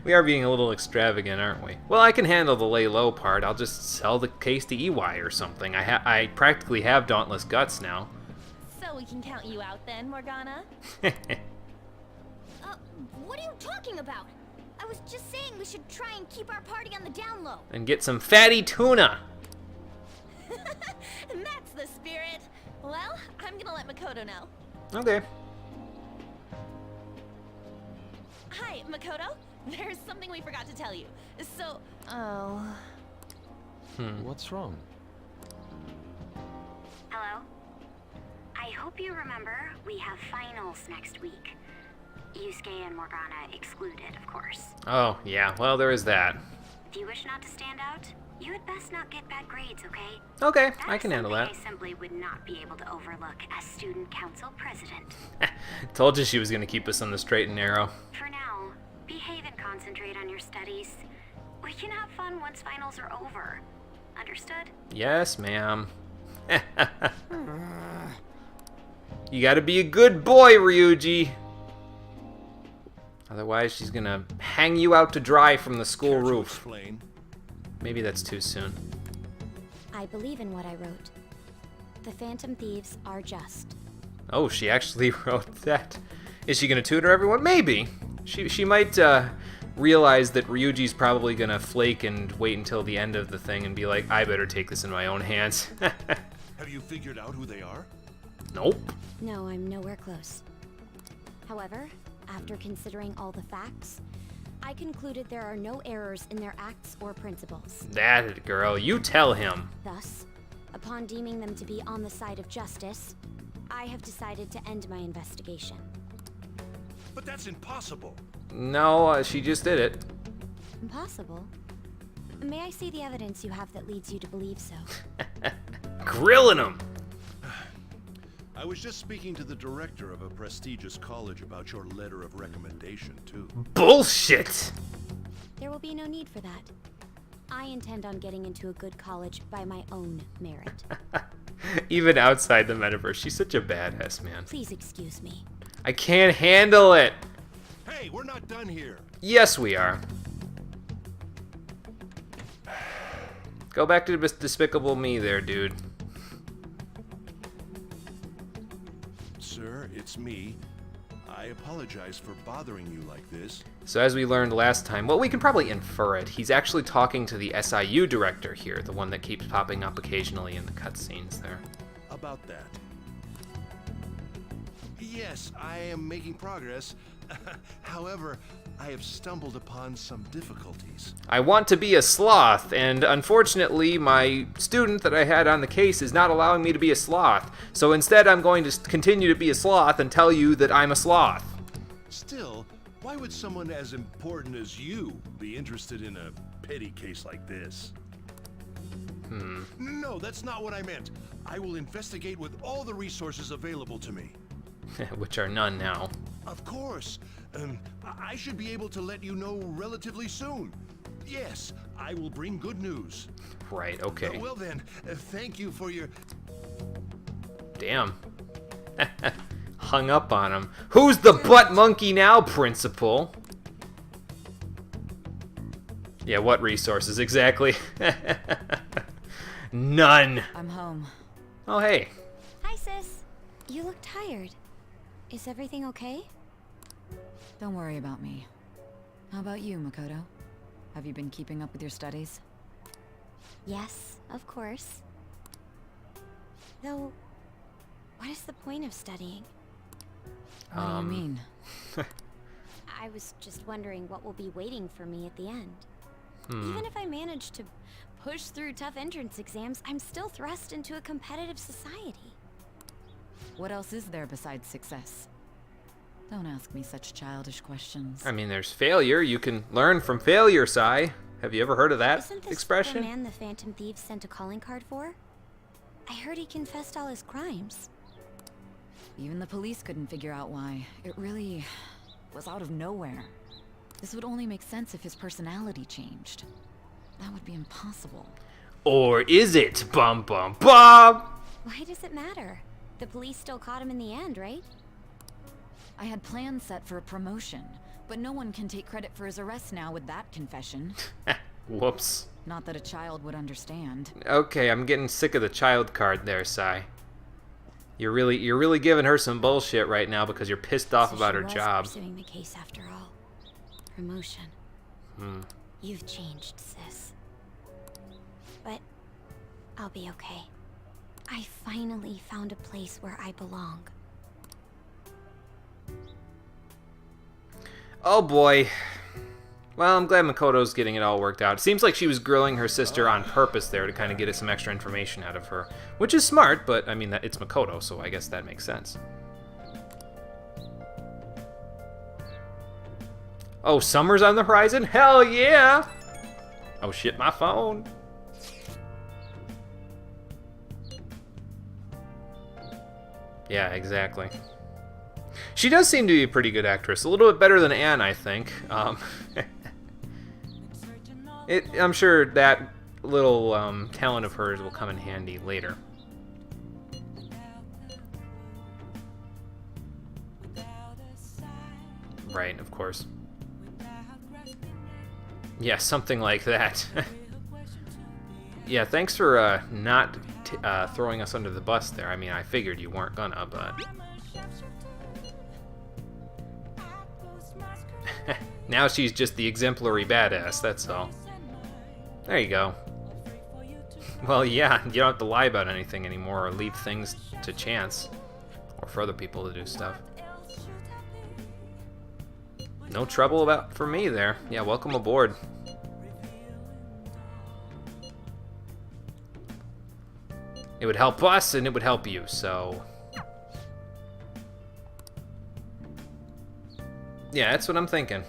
We are being a little extravagant, aren't we? Well, I can handle the lay low part. I'll just sell the case to EY or something. I practically have Dauntless Guts now. So we can count you out then, Morgana? What are you talking about? I was just saying we should try and keep our party on the down low. And get some fatty tuna. That's the spirit. Well, I'm gonna let Makoto know. Okay. Hi, Makoto. There's something we forgot to tell you. So, oh. What's wrong? Hello? I hope you remember we have finals next week. Yusuke and Morgana excluded, of course. Oh, yeah. Well, there is that. If you wish not to stand out, you had best not get bad grades, okay? Okay, That I is can handle that. something I simply would not be able to overlook as student council president. Told you she was going to keep us on the straight and narrow. For now, behave and concentrate on your studies. We can have fun once finals are over. Understood? Yes, ma'am. You gotta be a good boy, Ryuji. Otherwise, she's gonna hang you out to dry from the school Care to roof. explain? Maybe that's too soon. I believe in what I wrote. The Phantom Thieves are just. Oh, she actually wrote that. Is she gonna tutor everyone? Maybe. She might realize that Ryuji's probably gonna flake and wait until the end of the thing and be like, I better take this in my own hands. Have you figured out who they are? Nope. No, I'm nowhere close. However, after considering all the facts, I concluded there are no errors in their acts or principles. That girl, you tell him. Thus, upon deeming them to be on the side of justice, I have decided to end my investigation. But that's impossible. No, she just did it. Impossible? May I see the evidence you have that leads you to believe so? Grilling him. I was just speaking to the director of a prestigious college about your letter of recommendation, too. Bullshit. There will be no need for that. I intend on getting into a good college by my own merit. Even outside the metaverse, she's such a badass, man. Please excuse me. I can't handle it. Hey, we're not done here. Yes, we are. Go back to Despicable Me there, dude. Sir, it's me. I apologize for bothering you like this. So as we learned last time, well, we can probably infer it. He's actually talking to the SIU director here, the one that keeps popping up occasionally in the cutscenes there. About that. Yes, I am making progress. However, I have stumbled upon some difficulties. I want to be a sloth, and unfortunately, my student that I had on the case is not allowing me to be a sloth. So instead, I'm going to continue to be a sloth and tell you that I'm a sloth. Still, why would someone as important as you be interested in a petty case like this? No, that's not what I meant. I will investigate with all the resources available to me. Which are none now. Of course. I should be able to let you know relatively soon. Yes, I will bring good news. Right, okay. Well then, thank you for your... Damn. Hung up on him. Who's the butt monkey now, principal? Yeah, what resources exactly? None. I'm home. Oh, hey. Hi, sis. You look tired. Is everything okay? Don't worry about me. How about you, Makoto? Have you been keeping up with your studies? Yes, of course. Though, what is the point of studying? What do you mean? I was just wondering what will be waiting for me at the end. Even if I manage to push through tough entrance exams, I'm still thrust into a competitive society. What else is there besides success? Don't ask me such childish questions. I mean, there's failure. You can learn from failure, Sai. Have you ever heard of that Isn't this expression? the man the Phantom Thieves sent a calling card for? I heard he confessed all his crimes. Even the police couldn't figure out why. It really was out of nowhere. This would only make sense if his personality changed. That would be impossible. Or is it? Bum bum bum! Why does it matter? The police still caught him in the end, right? I had plans set for a promotion, but no one can take credit for his arrest now with that confession. Whoops. Not that a child would understand. Okay, I'm getting sick of the child card there, Sai. You're really giving her some bullshit right now because you're pissed off So about she her was job. pursuing the case after all. Promotion. You've changed, sis. But I'll be okay. I finally found a place where I belong. Oh boy. Well, I'm glad Makoto's getting it all worked out. It seems like she was grilling her sister on purpose there to kind of get us some extra information out of her. Which is smart, but I mean, it's Makoto, so I guess that makes sense. Oh, summer's on the horizon? Hell yeah! Oh shit, my phone. Yeah, exactly. She does seem to be a pretty good actress. A little bit better than Anne, I think. I'm sure that little talent of hers will come in handy later. Right, of course. Yeah, something like that. Yeah, thanks for not throwing us under the bus there. I mean, I figured you weren't gonna, but... Now she's just the exemplary badass, that's all. There you go. Well, yeah, you don't have to lie about anything anymore or leave things to chance. Or for other people to do stuff. No trouble for me there. Yeah, welcome aboard. It would help us, and it would help you, so... Yeah, that's what I'm thinking.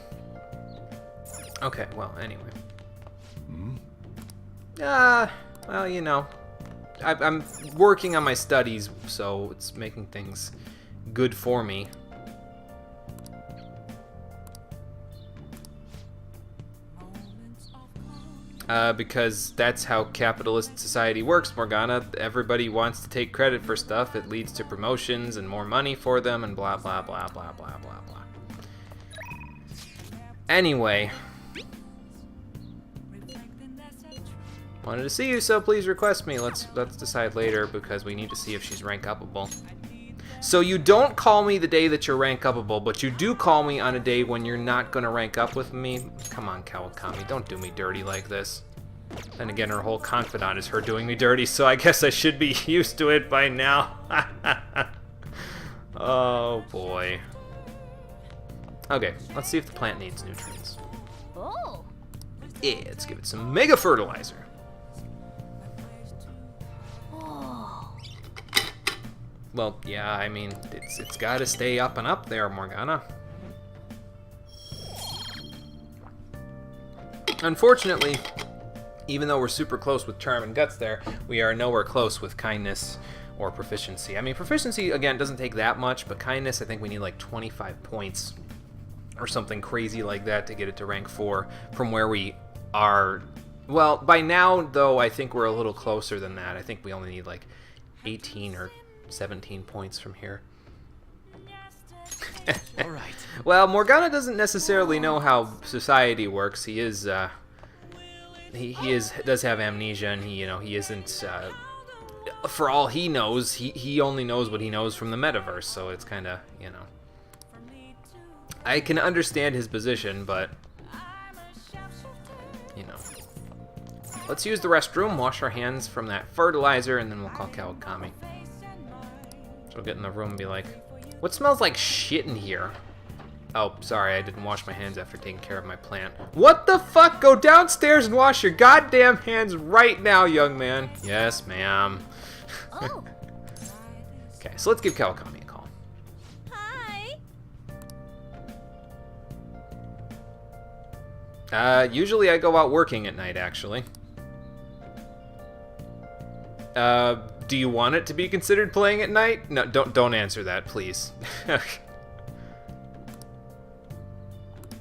Okay, well, anyway. Well, you know, I'm working on my studies, so it's making things good for me. Because that's how capitalist society works, Morgana. Everybody wants to take credit for stuff. It leads to promotions and more money for them and blah, blah, blah, blah, blah, blah, blah. Anyway. Wanted to see you, so please request me. Let's decide later, because we need to see if she's rank upable. So you don't call me the day that you're rank upable, but you do call me on a day when you're not gonna rank up with me? Come on, Kawakami, don't do me dirty like this. Then again, her whole confidant is her doing me dirty, so I guess I should be used to it by now. Oh boy. Okay, let's see if the plant needs nutrients. Oh. Yeah, let's give it some mega fertilizer. Well, yeah, I mean, it's got to stay up and up there, Morgana. Unfortunately, even though we're super close with Charm and Guts there, we are nowhere close with Kindness or Proficiency. I mean, Proficiency, again, doesn't take that much, but Kindness, I think we need like 25 points or something crazy like that to get it to rank 4 from where we are. Well, by now, though, I think we're a little closer than that. I think we only need like 18 or 17 points from here. All right. Well, Morgana doesn't necessarily know how society works. He is, does have amnesia, and he isn't. For all he knows, he only knows what he knows from the metaverse. So it's kind of, I can understand his position, but let's use the restroom, wash our hands from that fertilizer, and then we'll call Kawakami. She'll get in the room and be like, what smells like shit in here? Oh, sorry, I didn't wash my hands after taking care of my plant. What the fuck? Go downstairs and wash your goddamn hands right now, young man. Yes, ma'am. Oh. Okay, so let's give Kawakami a call. Hi. Usually I go out working at night, actually. Do you want it to be considered playing at night? No, don't answer that, please.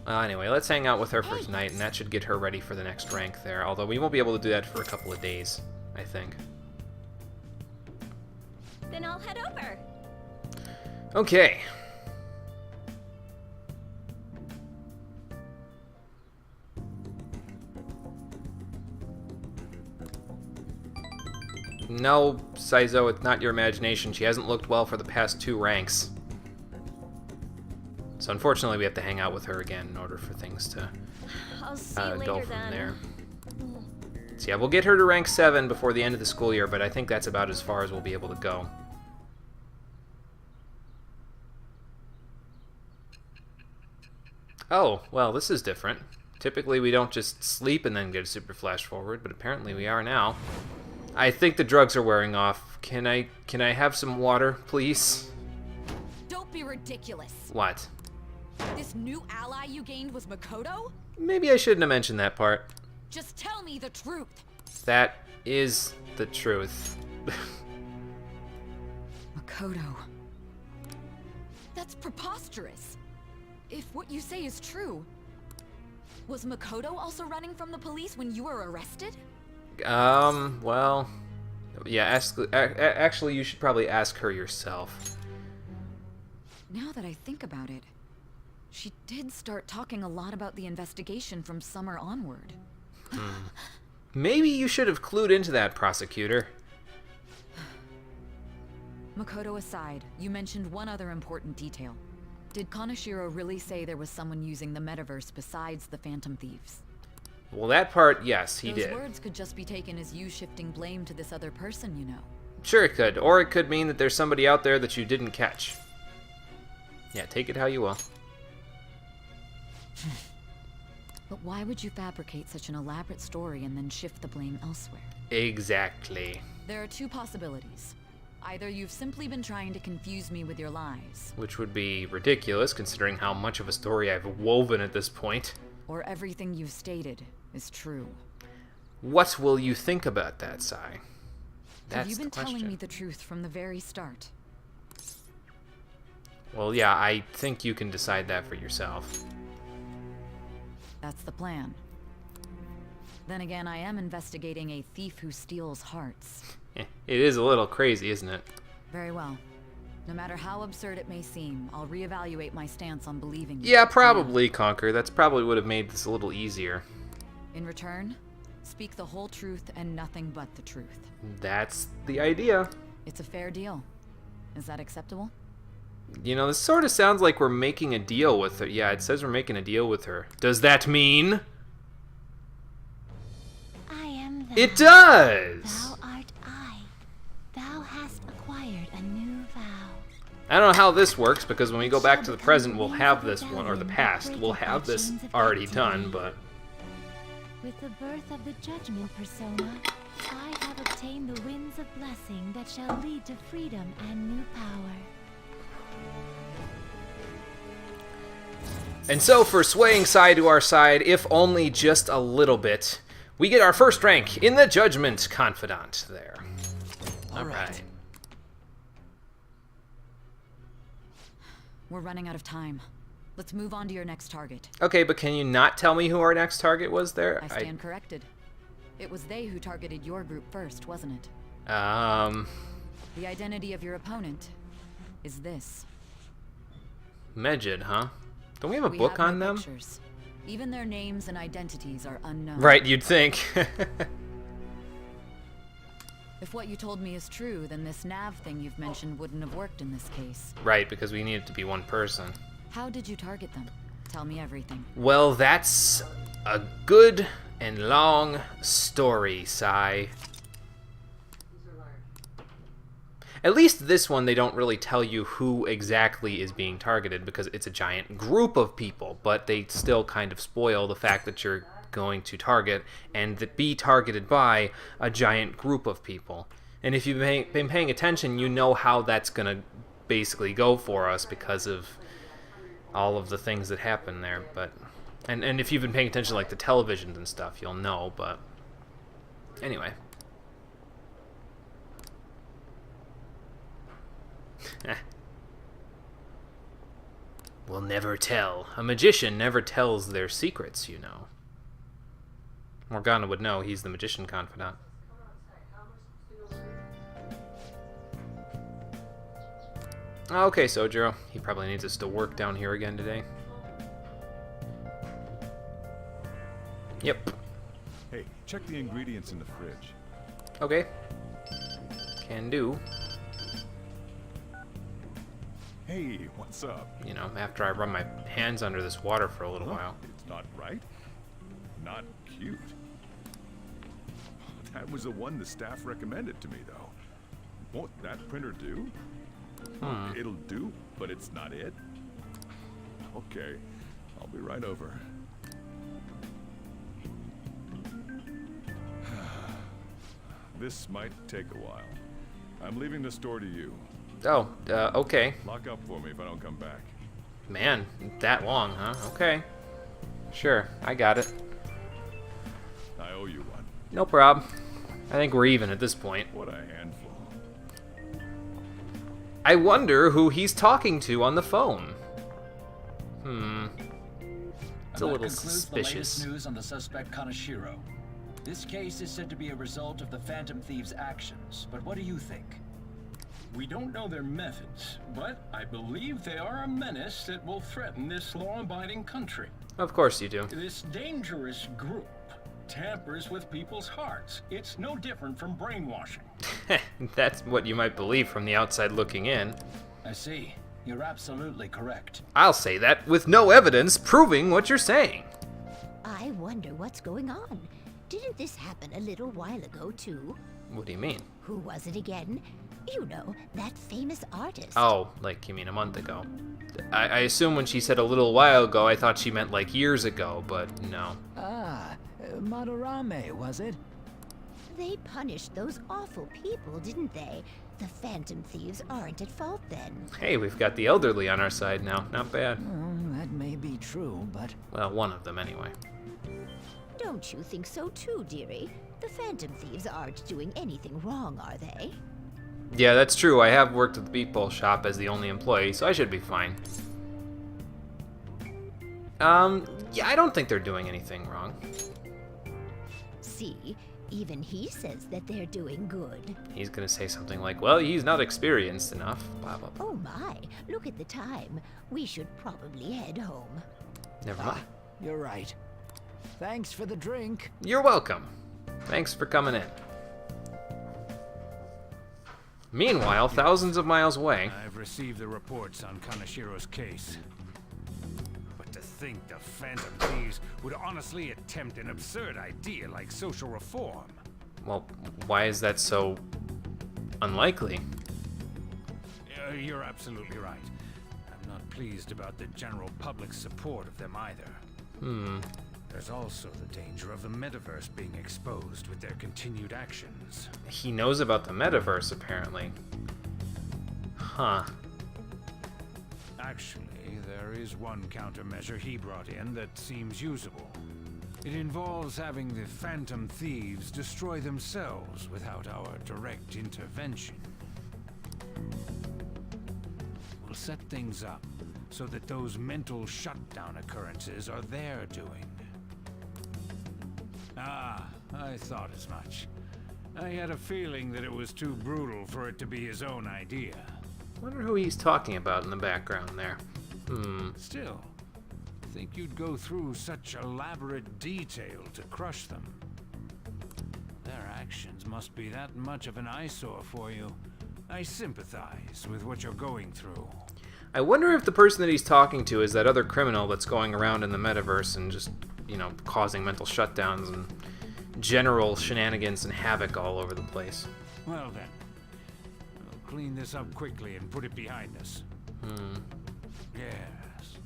Anyway, let's hang out with her for tonight, and that should get her ready for the next rank there. Although we won't be able to do that for a couple of days, I think. Then I'll head over. Okay. No, Saizo, it's not your imagination. She hasn't looked well for the past 2 ranks. So unfortunately, we have to hang out with her again in order for things to I'll see you go later from then. there. So yeah, we'll get her to rank 7 before the end of the school year, but I think that's about as far as we'll be able to go. Oh, well, this is different. Typically, we don't just sleep and then get a super flash forward, but apparently we are now. I think the drugs are wearing off. Can I have some water, please? Don't be ridiculous. What? This new ally you gained was Makoto? Maybe I shouldn't have mentioned that part. Just tell me the truth. That is the truth. Makoto. That's preposterous. If what you say is true, was Makoto also running from the police when you were arrested? Well, yeah, actually, you should probably ask her yourself. Now that I think about it, she did start talking a lot about the investigation from summer onward. Maybe you should have clued into that, prosecutor. Makoto aside, you mentioned one other important detail. Did Kaneshiro really say there was someone using the metaverse besides the Phantom Thieves? Well, that part, yes, he did. Those words could just be taken as you shifting blame to this other person, you know. Sure it could, or it could mean that there's somebody out there that you didn't catch. Yeah, take it how you will. But why would you fabricate such an elaborate story and then shift the blame elsewhere? Exactly. There are two possibilities. Either you've simply been trying to confuse me with your lies, Which would be ridiculous, considering how much of a story I've woven at this point. or everything you've stated is true. What will you think about that, Sai? That's Have you been the question. telling me the truth from the very start? Well, yeah, I think you can decide that for yourself. That's the plan. Then again, I am investigating a thief who steals hearts. It is a little crazy, isn't it? Very well. No matter how absurd it may seem, I'll reevaluate my stance on believing you. Yeah, probably, Conquer. That's probably would have made this a little easier. In return, speak the whole truth and nothing but the truth. That's the idea. It's a fair deal. Is that acceptable? You know, this sort of sounds like we're making a deal with her. Yeah, it says we're making a deal with her. Does that mean? I am thou. It does! Thou art I. Thou hast acquired a new vow. I don't know how this works, because when we go back to the present, we'll have this one, or the past, we'll have this already done, but... With the birth of the judgment persona, I have obtained the winds of blessing that shall lead to freedom and new power. And so, for swaying Sai to our side, if only just a little bit, we get our first rank in the Judgment Confidant there. Alright. We're running out of time. Let's move on to your next target. Okay, but can you not tell me who our next target was there? I stand corrected. It was they who targeted your group first, wasn't it? The identity of your opponent is this. Medjed, huh? Don't we have a We book have on no them? pictures. Even their names and identities are unknown. Right, you'd think. If what you told me is true, then this nav thing you've mentioned wouldn't have worked in this case. Right, because we need it to be one person. How did you target them? Tell me everything. Well, that's a good and long story, Sai. At least this one, they don't really tell you who exactly is being targeted because it's a giant group of people, but they still kind of spoil the fact that you're going to target and be targeted by a giant group of people. And if you've been paying attention, you know how that's going to basically go for us because of all of the things that happen there. But and if you've been paying attention to like the televisions and stuff, you'll know, but anyway. We'll never tell. A magician never tells their secrets, you know. Morgana would know. He's the magician confidant. Okay, Sojiro. He probably needs us to work down here again today. Yep. Hey, check the ingredients in the fridge. Okay. Can do. Hey, what's up? You know, after I run my hands under this water for a little Huh? while. It's not right. not cute. That was the one the staff recommended to me, though. Won't that printer do? It'll do, but it's not it. Okay, I'll be right over. This might take a while. I'm leaving the store to you. Oh, okay. Lock up for me if I don't come back. Man, that long, huh? Okay. Sure, I got it. I owe you one. No problem. I think we're even at this point. What a handful. I wonder who he's talking to on the phone. It's a And that little concludes suspicious. The latest news on the suspect Kaneshiro. This case is said to be a result of the Phantom Thieves' actions, but what do you think? We don't know their methods, but I believe they are a menace that will threaten this law-abiding country. Of course you do. This dangerous group tampers with people's hearts. It's no different from brainwashing. That's what you might believe from the outside looking in. I see. You're absolutely correct. I'll say that with no evidence proving what you're saying. I wonder what's going on. Didn't this happen a little while ago, too? What do you mean? Who was it again? You know, that famous artist. Oh, like you mean a month ago. I assume when she said a little while ago, I thought she meant like years ago, but no. Ah, Madarame, was it? They punished those awful people, didn't they? The Phantom Thieves aren't at fault then. Hey, we've got the elderly on our side now. Not bad. That may be true, but... Well, one of them anyway. Don't you think so too, dearie? The Phantom Thieves aren't doing anything wrong, are they? Yeah, that's true. I have worked at the Beat Bowl shop as the only employee, so I should be fine. Yeah, I don't think they're doing anything wrong. See, even he says that they're doing good. He's gonna say something like, well, he's not experienced enough, blah, blah, blah. Oh my, look at the time. We should probably head home. Never mind. You're right. Thanks for the drink. You're welcome. Thanks for coming in. Meanwhile, thousands of miles away... I've received the reports on Kaneshiro's case. But to think the Phantom Thieves would honestly attempt an absurd idea like social reform. Well, why is that so unlikely? You're absolutely right. I'm not pleased about the general public's support of them either. There's also the danger of the metaverse being exposed with their continued actions. He knows about the metaverse, apparently. Huh. Actually, there is one countermeasure he brought in that seems usable. It involves having the Phantom Thieves destroy themselves without our direct intervention. We'll set things up so that those mental shutdown occurrences are their doing. Ah, I thought as much. I had a feeling that it was too brutal for it to be his own idea. Wonder who he's talking about in the background there. Still, think you'd go through such elaborate detail to crush them. Their actions must be that much of an eyesore for you. I sympathize with what you're going through. I wonder if the person that he's talking to is that other criminal that's going around in the metaverse and just, you know, causing mental shutdowns and general shenanigans and havoc all over the place. Well then, we'll clean this up quickly and put it behind us. Yes.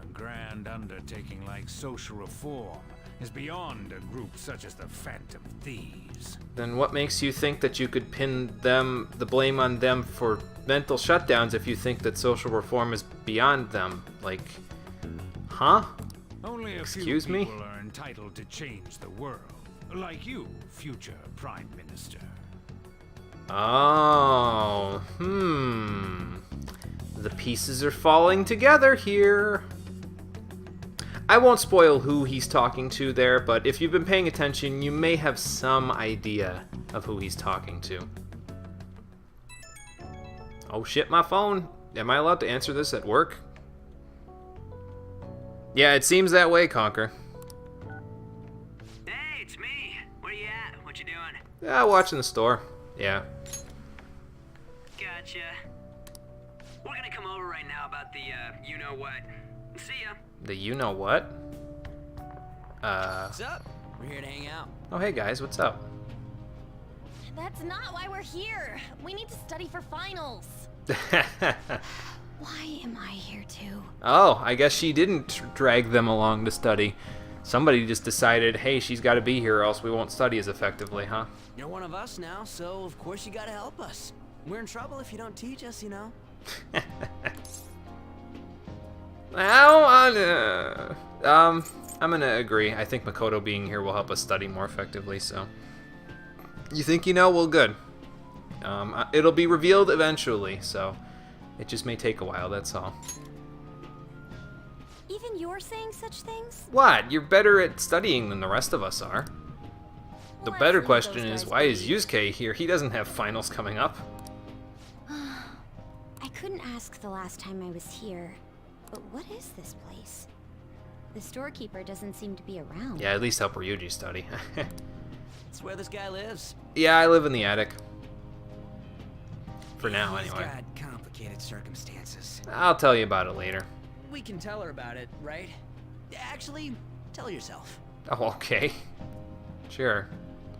A grand undertaking like social reform is beyond a group such as the Phantom Thieves. Then what makes you think that you could pin the blame on them for mental shutdowns if you think that social reform is beyond them? Like, huh? Only a Excuse few me? people are entitled to change the world. Like you, future Prime Minister. Oh, The pieces are falling together here. I won't spoil who he's talking to there, but if you've been paying attention, you may have some idea of who he's talking to. Oh shit, my phone. Am I allowed to answer this at work? Yeah, it seems that way, Conker. Hey, it's me. Where you at? What you doing? Yeah, watching the store. Yeah. Gotcha. We're gonna come over right now about the, you-know-what. See ya. The you-know-what? What's up? We're here to hang out. Oh, hey guys, what's up? That's not why we're here. We need to study for finals. Why am I here too? Oh, I guess she didn't drag them along to study. Somebody just decided, hey, she's got to be here or else we won't study as effectively, huh? You're one of us now, so of course you gotta help us. We're in trouble if you don't teach us, you know. I'm gonna agree. I think Makoto being here will help us study more effectively, so. You think you know? Well, good. It'll be revealed eventually, so it just may take a while, that's all. Even you're saying such things? What? You're better at studying than the rest of us are. The better question is, why is Yusuke here? He doesn't have finals coming up. I couldn't ask the last time I was here, but what is this place? The storekeeper doesn't seem to be around. Yeah, at least help Ryuji study. That's where this guy lives. Yeah, I live in the attic. For now, He's anyway. got complicated circumstances. I'll tell you about it later. We can tell her about it, right? Actually, tell yourself. Oh, okay. Sure.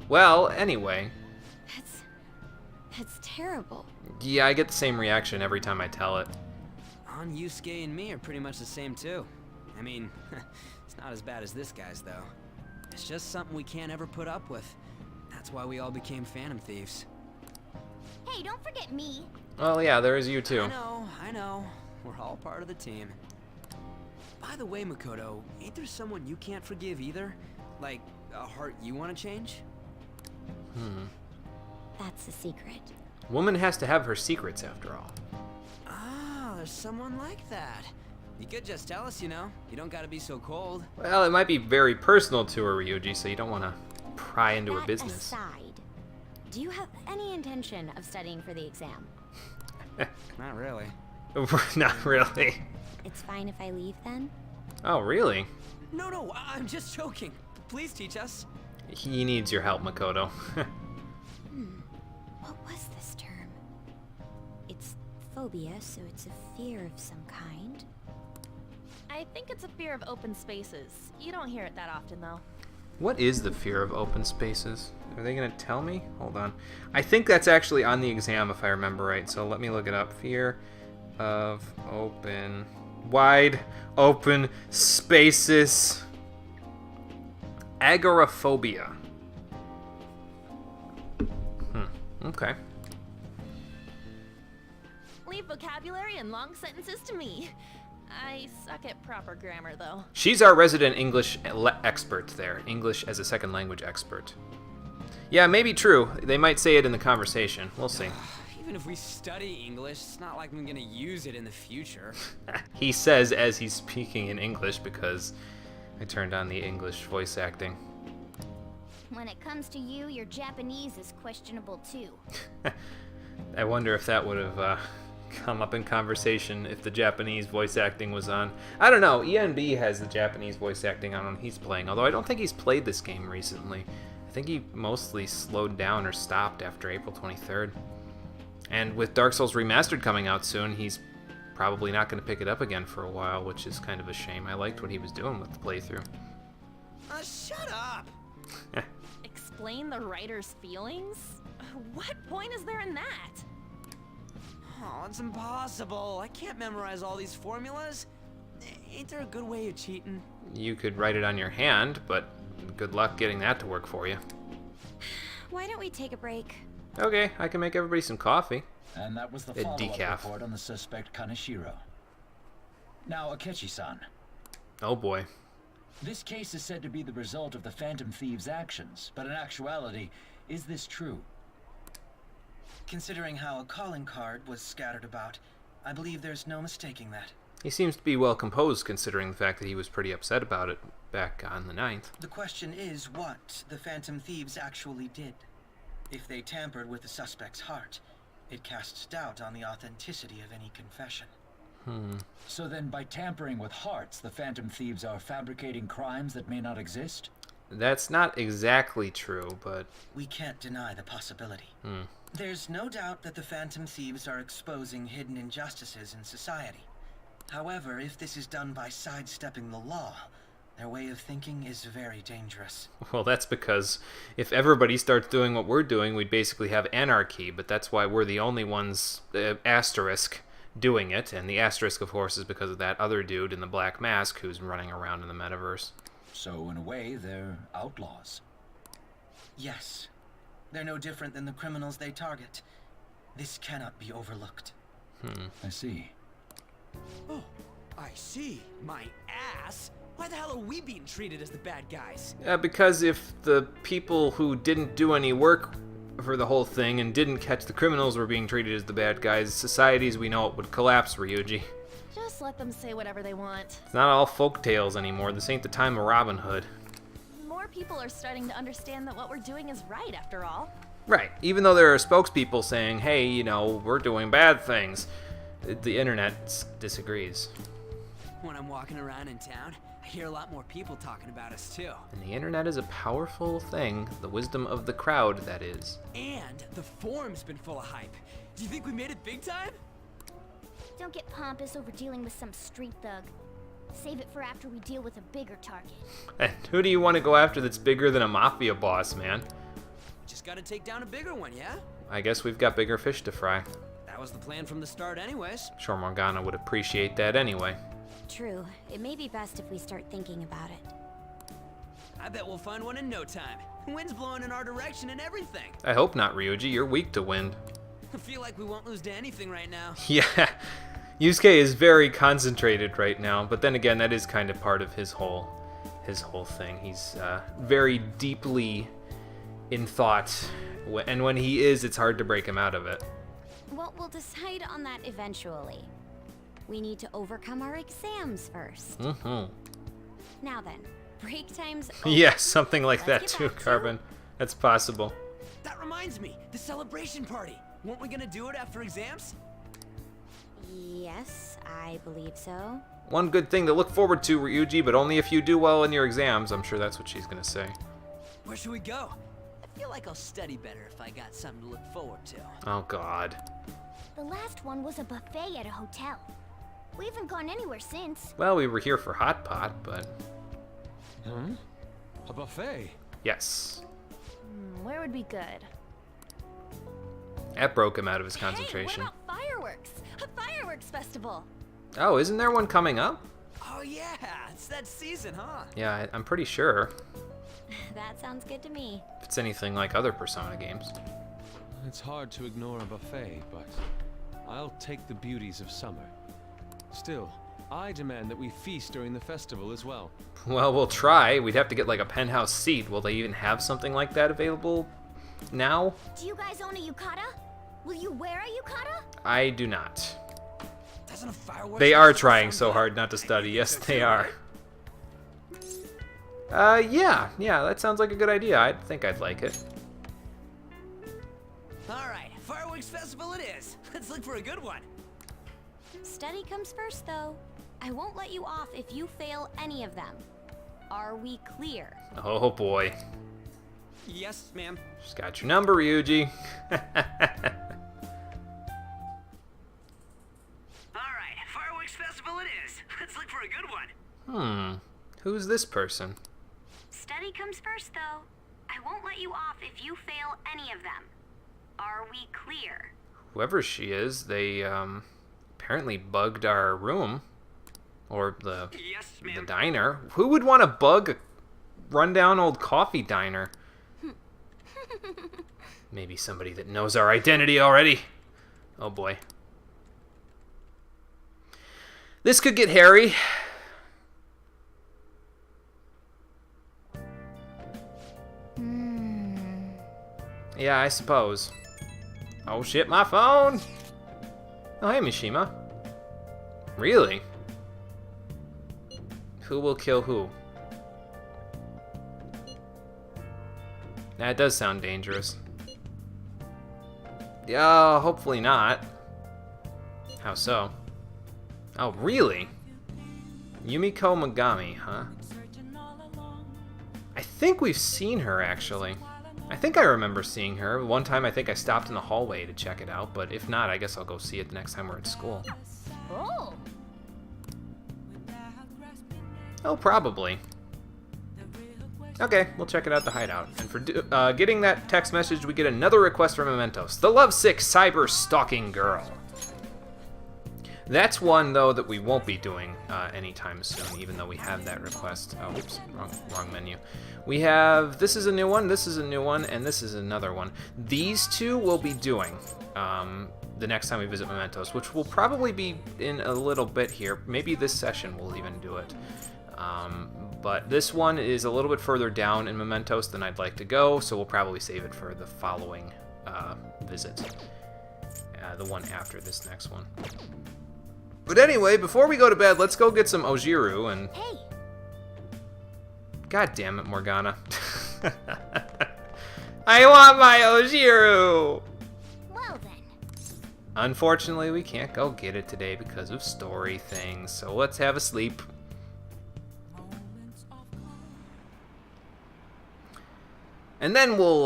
Well, anyway. That's terrible. Yeah, I get the same reaction every time I tell it. On Yusuke and me are pretty much the same too. I mean, it's not as bad as this guy's though. It's just something we can't ever put up with. That's why we all became Phantom Thieves. Hey, don't forget me. Well, yeah, there is you too. I know. We're all part of the team. By the way, Makoto, ain't there someone you can't forgive either? Like, a heart you want to change? That's a secret. Woman has to have her secrets, after all. Ah, there's someone like that. You could just tell us, you know. You don't gotta be so cold. Well, it might be very personal to her, Ryuji, so you don't want to pry into her business. Aside, do you have any intention of studying for the exam? Not really. Not really. It's fine if I leave then? Oh, really? No, I'm just joking. Please teach us. He needs your help, Makoto. What was this term? It's phobia, so it's a fear of some kind. I think it's a fear of open spaces. You don't hear it that often, though. What is the fear of open spaces? Are they going to tell me? Hold on. I think that's actually on the exam, if I remember right, so let me look it up. Fear of wide open spaces. Agoraphobia. Okay. Leave vocabulary and long sentences to me. I suck at proper grammar, though. She's our resident English expert there. English as a second language expert. Yeah, maybe true. They might say it in the conversation. We'll see. Even if we study English, it's not like I'm gonna use it in the future. He says as he's speaking in English because I turned on the English voice acting. When it comes to you, your Japanese is questionable too. I wonder if that would have come up in conversation if the Japanese voice acting was on. I don't know. ENB has the Japanese voice acting on when he's playing, although I don't think he's played this game recently. I think he mostly slowed down or stopped after April 23rd. And with Dark Souls Remastered coming out soon, he's probably not going to pick it up again for a while, which is kind of a shame. I liked what he was doing with the playthrough. Shut up! Explain the writer's feelings? What point is there in that? Oh, it's impossible. I can't memorize all these formulas. Ain't there a good way of cheating? You could write it on your hand, but good luck getting that to work for you. Why don't we take a break? Okay, I can make everybody some coffee. And that was the A follow-up decaf. report on the suspect Kaneshiro. Now, Akechi-san. Oh boy. This case is said to be the result of the Phantom Thieves' actions, but in actuality, is this true? Considering how a calling card was scattered about, I believe there's no mistaking that. He seems to be well composed considering the fact that he was pretty upset about it back on the 9th. The question is what the Phantom Thieves actually did. If they tampered with the suspect's heart, it casts doubt on the authenticity of any confession. So then by tampering with hearts, the Phantom Thieves are fabricating crimes that may not exist? That's not exactly true, but... We can't deny the possibility. There's no doubt that the Phantom Thieves are exposing hidden injustices in society. However, if this is done by sidestepping the law, Their way of thinking is very dangerous. Well, that's because if everybody starts doing what we're doing, we'd basically have anarchy, but that's why we're the only ones, asterisk, doing it, and the asterisk, of course, is because of that other dude in the black mask who's running around in the metaverse. So, in a way, they're outlaws. Yes. They're no different than the criminals they target. This cannot be overlooked. I see. Oh, I see. My ass. Why the hell are we being treated as the bad guys? Because if the people who didn't do any work for the whole thing and didn't catch the criminals were being treated as the bad guys, societies we know it would collapse, Ryuji. Just let them say whatever they want. It's not all folk tales anymore. This ain't the time of Robin Hood. More people are starting to understand that what we're doing is right, after all. Right. Even though there are spokespeople saying, hey, you know, we're doing bad things, the internet disagrees. When I'm walking around in town, I hear a lot more people talking about us too. And the internet is a powerful thing, the wisdom of the crowd, that is. And the forum's been full of hype. Do you think we made it big time? Don't get pompous over dealing with some street thug. Save it for after we deal with a bigger target. And who do you want to go after that's bigger than a mafia boss, man? Just gotta take down a bigger one, yeah? I guess we've got bigger fish to fry. That was the plan from the start anyways. Sure, Morgana would appreciate that anyway. True. It may be best if we start thinking about it. I bet we'll find one in no time. Wind's blowing in our direction and everything. I hope not, Ryuji. You're weak to wind. I feel like we won't lose to anything right now. Yeah, Yusuke is very concentrated right now, but then again, that is kind of part of his whole thing. He's very deeply in thought, and when he is, it's hard to break him out of it. Well, we'll decide on that eventually. We need to overcome our exams first. Mm-hmm. Now then, break time's over. Yeah, something like that Let's too, get back to- Carbon. That's possible. That reminds me, the celebration party. Weren't we gonna do it after exams? Yes, I believe so. One good thing to look forward to, Ryuji, but only if you do well in your exams. I'm sure that's what she's gonna say. Where should we go? I feel like I'll study better if I got something to look forward to. Oh, God. The last one was a buffet at a hotel. We haven't gone anywhere since. Well, we were here for Hot Pot, but... A buffet? Yes. Where would be good? That broke him out of his concentration. Hey, what about fireworks? A fireworks festival. Oh, isn't there one coming up? Oh yeah, it's that season, huh? Yeah, I'm pretty sure. That sounds good to me. If it's anything like other Persona games. It's hard to ignore a buffet, but I'll take the beauties of summer. Still, I demand that we feast during the festival as well. Well, we'll try. We'd have to get like a penthouse seat. Will they even have something like that available now? Do you guys own a yukata? Will you wear a yukata? I do not. Doesn't a fireworks They are festival trying sound so good? hard not to study. Yes, so they too, are. Yeah, that sounds like a good idea. I think I'd like it. Alright, fireworks festival it is. Let's look for a good one. Study comes first, though. I won't let you off if you fail any of them. Are we clear? Oh boy. Yes, ma'am. Just got your number, Ryuji. Alright, fireworks festival it is. Let's look for a good one. Who's this person? Study comes first, though. I won't let you off if you fail any of them. Are we clear? Whoever she is, they apparently bugged our room. Or the diner. Who would want to bug a rundown old coffee diner? Maybe somebody that knows our identity already. Oh boy. This could get hairy. Yeah, I suppose. Oh shit, my phone! Oh, hey, Mishima. Really? Who will kill who? That does sound dangerous. Yeah, hopefully not. How so? Oh, really? Yumiko Megami, huh? I think we've seen her, actually. I think I remember seeing her. One time I think I stopped in the hallway to check it out, but if not, I guess I'll go see it the next time we're at school. Oh. Oh, probably. Okay, we'll check it out, the hideout. And for getting that text message, we get another request from Mementos. The lovesick cyber stalking girl. That's one, though, that we won't be doing anytime soon, even though we have that request. Oh, oops, wrong menu. We have, this is a new one, this is a new one, and this is another one. These two we'll be doing the next time we visit Mementos, which will probably be in a little bit here. Maybe this session we'll even do it. But this one is a little bit further down in Mementos than I'd like to go, so we'll probably save it for the following visit. The one after this next one. But anyway, before we go to bed, let's go get some Ojiru and... Hey! God damn it, Morgana. I want my Ojiru! Well then. Unfortunately, we can't go get it today because of story things, so let's have a sleep. And then we'll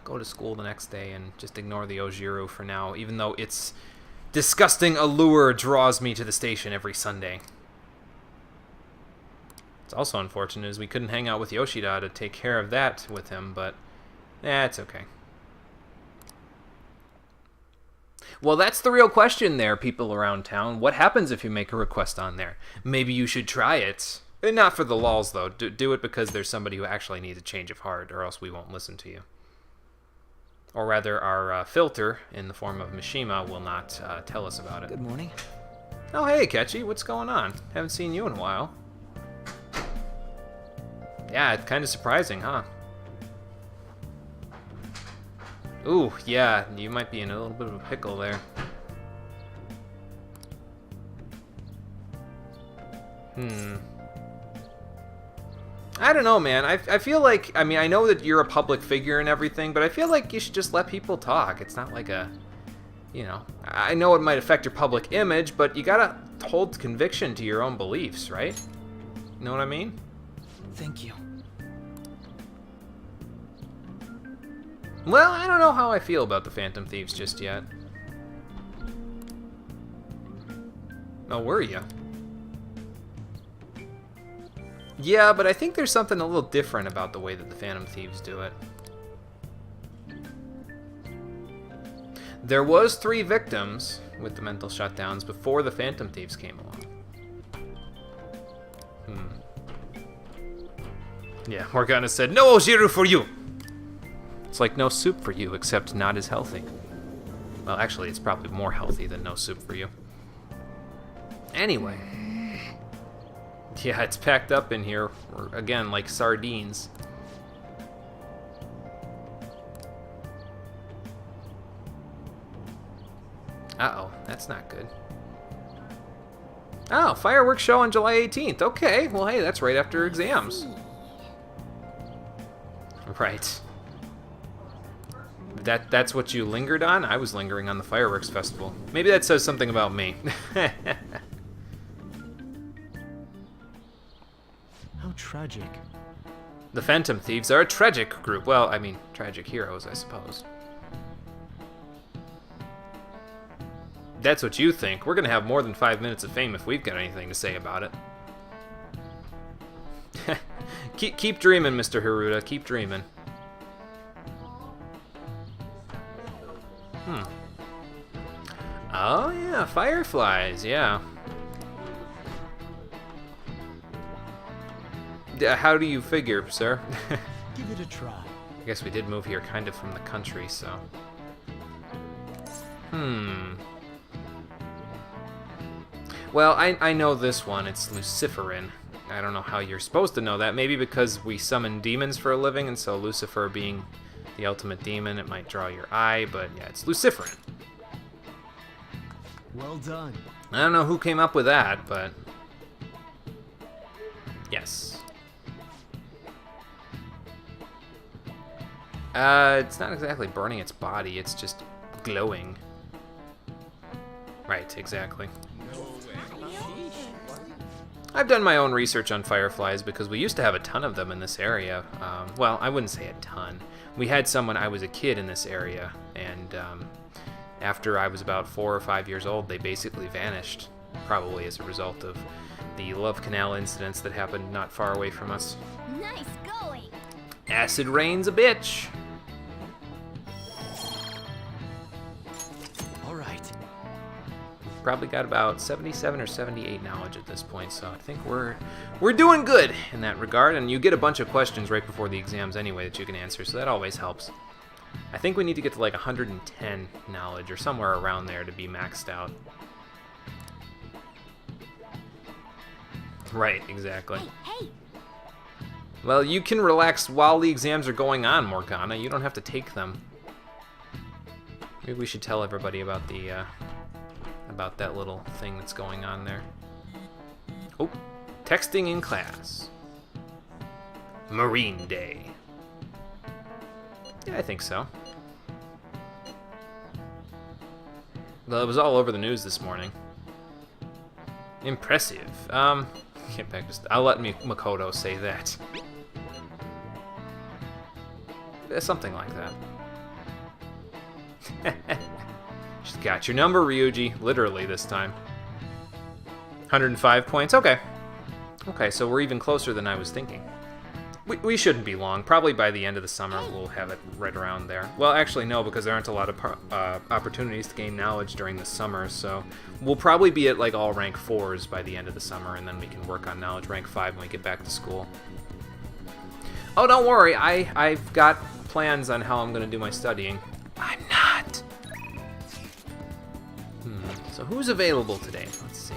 go to school the next day and just ignore the Ojiru for now, even though its disgusting allure draws me to the station every Sunday. It's also unfortunate as we couldn't hang out with Yoshida to take care of that with him, but it's okay. Well, that's the real question there, people around town. What happens if you make a request on there? Maybe you should try it. Not for the lulz, though. Do it because there's somebody who actually needs a change of heart, or else we won't listen to you. Or rather, our filter, in the form of Mishima, will not tell us about it. Good morning. Oh, hey, Ketchy, what's going on? Haven't seen you in a while. Yeah, it's kind of surprising, huh? Ooh, yeah, you might be in a little bit of a pickle there. I don't know, man. I feel like, I mean, I know that you're a public figure and everything, but I feel like you should just let people talk. It's not like a, you know, I know it might affect your public image, but you gotta hold conviction to your own beliefs, right? You know what I mean? Thank you. Well, I don't know how I feel about the Phantom Thieves just yet. Oh, were you? Yeah, but I think there's something a little different about the way that the Phantom Thieves do it. There was 3 victims with the mental shutdowns before the Phantom Thieves came along. Yeah, Morgana said, "No Ojiru for you!" It's like no soup for you, except not as healthy. Well, actually, it's probably more healthy than no soup for you. Anyway. Yeah, it's packed up in here, again, like sardines. Uh-oh, that's not good. Oh, fireworks show on July 18th. Okay, well, hey, that's right after exams. Right. That's what you lingered on? I was lingering on the fireworks festival. Maybe that says something about me. How tragic. The Phantom Thieves are a tragic group. Well, I mean, tragic heroes, I suppose. That's what you think. We're gonna have more than 5 minutes of fame if we've got anything to say about it. Keep dreaming, Mr. Haruta. Keep dreaming. Oh yeah, fireflies, yeah. How do you figure, sir? Give it a try. I guess we did move here kind of from the country, so... Well, I know this one. It's Luciferin. I don't know how you're supposed to know that. Maybe because we summon demons for a living, and so Lucifer being the ultimate demon, it might draw your eye, but yeah, it's Luciferin. Well done. I don't know who came up with that, but... Yes. It's not exactly burning its body, it's just glowing. Right, exactly. I've done my own research on fireflies because we used to have a ton of them in this area. Well, I wouldn't say a ton. We had some when I was a kid in this area, and after I was about 4 or 5 years old, they basically vanished, probably as a result of the Love Canal incidents that happened not far away from us. Nice going. Acid rain's a bitch. All right. Probably got about 77 or 78 knowledge at this point, so I think we're doing good in that regard. And you get a bunch of questions right before the exams anyway that you can answer, so that always helps. I think we need to get to like 110 knowledge or somewhere around there to be maxed out. Right, exactly. Hey! Well, you can relax while the exams are going on, Morgana. You don't have to take them. Maybe we should tell everybody about the about that little thing that's going on there. Oh, texting in class. Marine Day. Yeah, I think so. Well, it was all over the news this morning. Impressive. Get back to I'll let Makoto say that. Something like that. She's got your number, Ryuji. Literally this time. 105 points. Okay. Okay, so we're even closer than I was thinking. We shouldn't be long. Probably by the end of the summer, we'll have it right around there. Well, actually, no, because there aren't a lot of opportunities to gain knowledge during the summer, so we'll probably be at like all rank 4s by the end of the summer, and then we can work on knowledge rank 5 when we get back to school. Oh, don't worry. I've got plans on how I'm going to do my studying. I'm not. So who's available today? Let's see.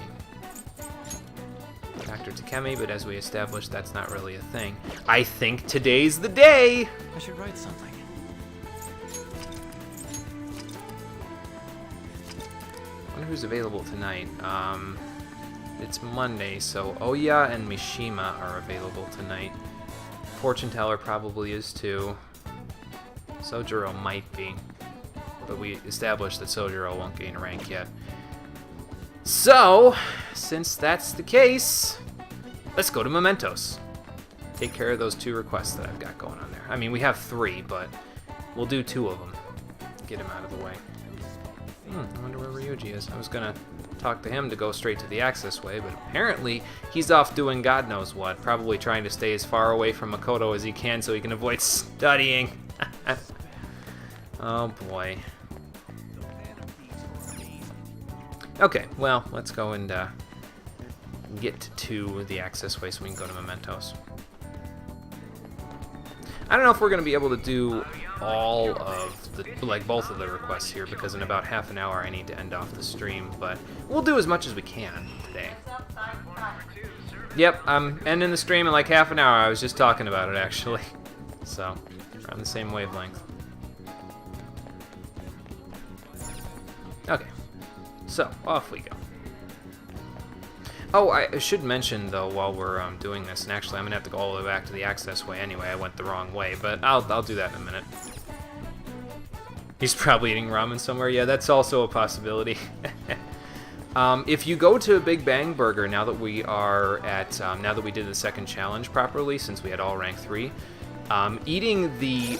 Dr. Takemi, but as we established, that's not really a thing. I think today's the day! I should write something. I wonder who's available tonight. It's Monday, so Oya and Mishima are available tonight. Fortune Teller probably is too. Sojiro might be. But we established that Sojiro won't gain a rank yet. So, since that's the case, let's go to Mementos. Take care of those 2 requests that I've got going on there. I mean, we have 3, but we'll do 2 of them. Get him out of the way. I wonder where Ryuji is. I was gonna talk to him to go straight to the access way, but apparently he's off doing God knows what, probably trying to stay as far away from Makoto as he can so he can avoid studying. Oh boy. Okay, well, let's go and get to the access way so we can go to Mementos. I don't know if we're going to be able to do all of the, like, both of the requests here, because in about half an hour I need to end off the stream, but we'll do as much as we can today. Yep, I'm ending the stream in like half an hour. I was just talking about it, actually. So, we're on the same wavelength. Okay. So, off we go. Oh, I should mention, though, while we're doing this, and actually I'm going to have to go all the way back to the access way anyway. I went the wrong way, but I'll do that in a minute. He's probably eating ramen somewhere. Yeah, that's also a possibility. If you go to Big Bang Burger, now that we are at, now that we did the second challenge properly, since we had all rank 3, eating the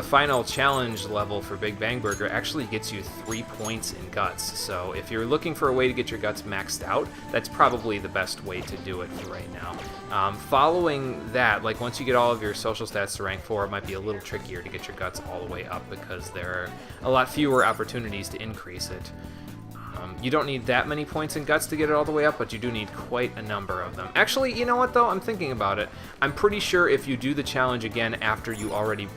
final challenge level for Big Bang Burger actually gets you 3 points in guts. So if you're looking for a way to get your guts maxed out, that's probably the best way to do it for right now. Following that, like once you get all of your social stats to rank 4, it might be a little trickier to get your guts all the way up because there are a lot fewer opportunities to increase it. You don't need that many points in guts to get it all the way up, but you do need quite a number of them. Actually, you know what though? I'm thinking about it. I'm pretty sure if you do the challenge again after you already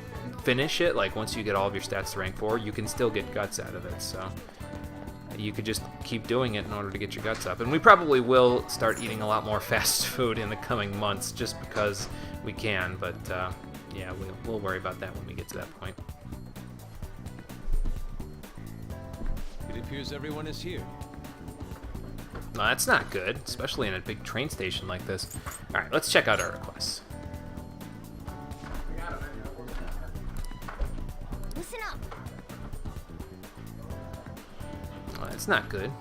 finish it, like once you get all of your stats to rank 4, you can still get guts out of it. So you could just keep doing it in order to get your guts up. And we probably will start eating a lot more fast food in the coming months just because we can. But yeah, we'll worry about that when we get to that point. It appears everyone is here. No, that's not good, especially in a big train station like this. Alright, let's check out our requests. Listen up. Well, that's not good.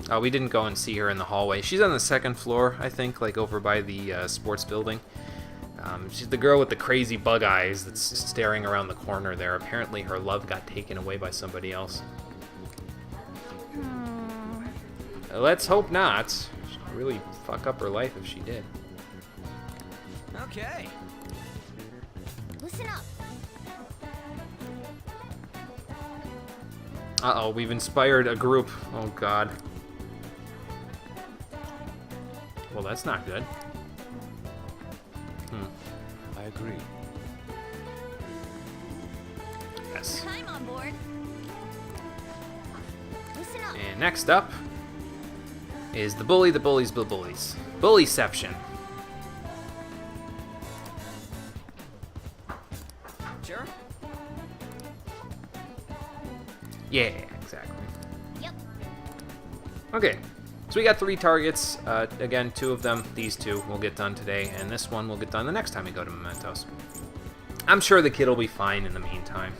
Oh, we didn't go and see her in the hallway. She's on the 2nd floor, I think, like over by the sports building. She's the girl with the crazy bug eyes that's staring around the corner there. Apparently her love got taken away by somebody else. Let's hope not. She'd really fuck up her life if she did. Okay. Listen up. Uh-oh, we've inspired a group. Oh, God. Well, that's not good. I agree. Yes. I'm on board. Listen up. And next up is the bully, the bullies, the bullies. Bullyception. Sure. Yeah, exactly. Yep. Okay, so we got 3 targets. Again, 2 of them, these 2, will get done today, and this one will get done the next time we go to Mementos. I'm sure the kid will be fine in the meantime.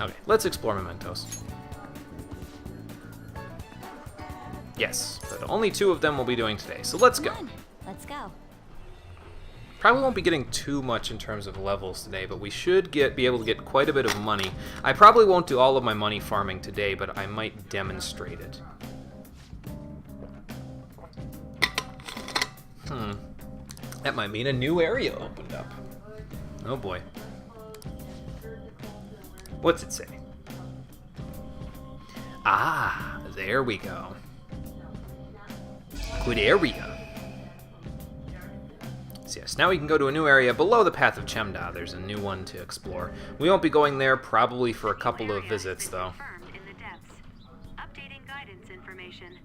Okay, let's explore Mementos. Yes, but only 2 of them we'll be doing today, so let's go. Come on, let's go. Probably won't be getting too much in terms of levels today, but we should be able to get quite a bit of money. I probably won't do all of my money farming today, but I might demonstrate it. That might mean a new area opened up. Oh boy. What's it say? Ah, there we go. Good area. So yes, now we can go to a new area below the Path of Chemda. There's a new one to explore. We won't be going there probably for a couple of visits, though. Updating guidance information.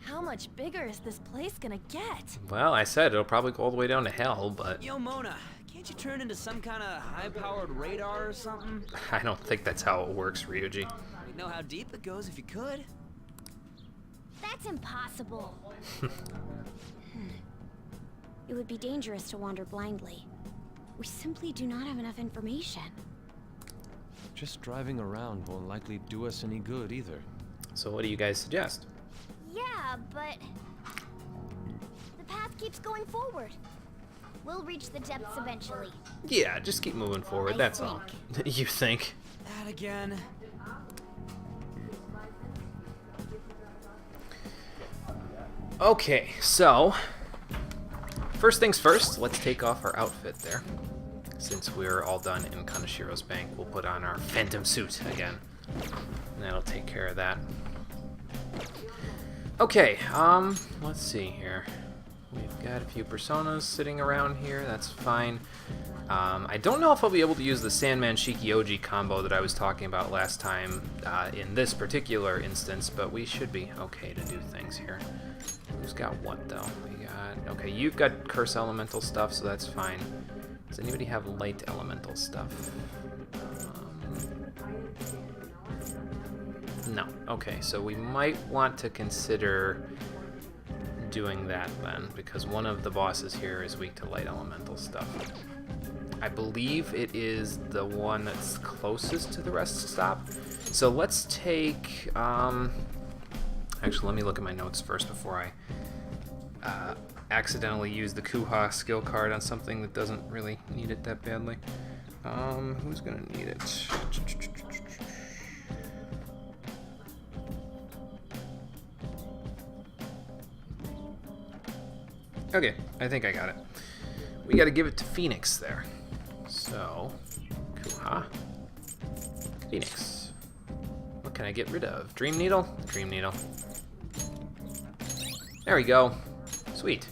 How much bigger is this place gonna get? Well, I said it'll probably go all the way down to hell, but Yo, Mona, can't you turn into some kind of high-powered radar or something? I don't think that's how it works, Ryuji. We'd know how deep it goes if you could. That's impossible. It would be dangerous to wander blindly. We simply do not have enough information. Just driving around won't likely do us any good either. So what do you guys suggest? Yeah, but the path keeps going forward. We'll reach the depths eventually. Yeah, just keep moving forward, that's all. You think? That again. Okay, so first things first, let's take off our outfit there. Since we're all done in Kanashiro's bank, we'll put on our phantom suit again. And that'll take care of that. Okay, let's see here. We've got a few personas sitting around here, that's fine. I don't know if I'll be able to use the Sandman Shikioji combo that I was talking about last time in this particular instance, but we should be okay to do things here. Who's got what, though? We got... Okay, you've got Curse Elemental stuff, so that's fine. Does anybody have Light Elemental stuff? No. Okay, so we might want to consider doing that then, because one of the bosses here is weak to Light Elemental stuff. I believe it is the one that's closest to the rest stop. So let's take... Actually, let me look at my notes first before I accidentally use the Kuha skill card on something that doesn't really need it that badly. Who's gonna need it? Okay, I think I got it. We gotta give it to Phoenix there. So, Kuha. Phoenix. What can I get rid of? Dream Needle? Dream Needle. There we go. Sweet.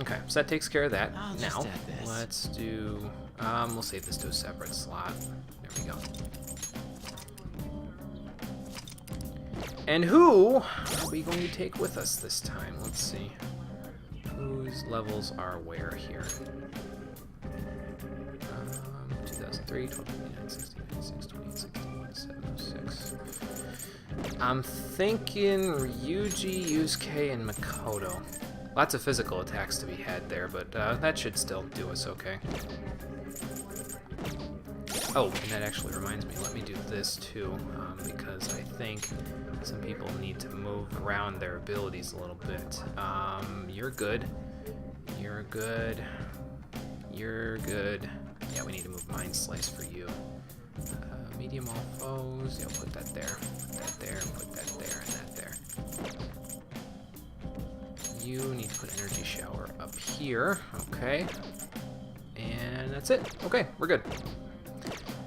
Okay, so that takes care of that. Now, let's do... we'll save this to a separate slot. There we go. And who are we going to take with us this time? Let's see. Whose levels are where here? 2003, 12, 29, 16, 26, 28, 61, 706. I'm thinking Ryuji, Yusuke, and Makoto. Lots of physical attacks to be had there, but that should still do us okay. Oh, and that actually reminds me, let me do this too, because I think some people need to move around their abilities a little bit. You're good. You're good. You're good. Yeah, we need to move Mind Slice for you. Medium all foes. Yeah, put that there. Put that there. Put that there. And that there. you need to put energy shower up here. Okay. And that's it. Okay, we're good.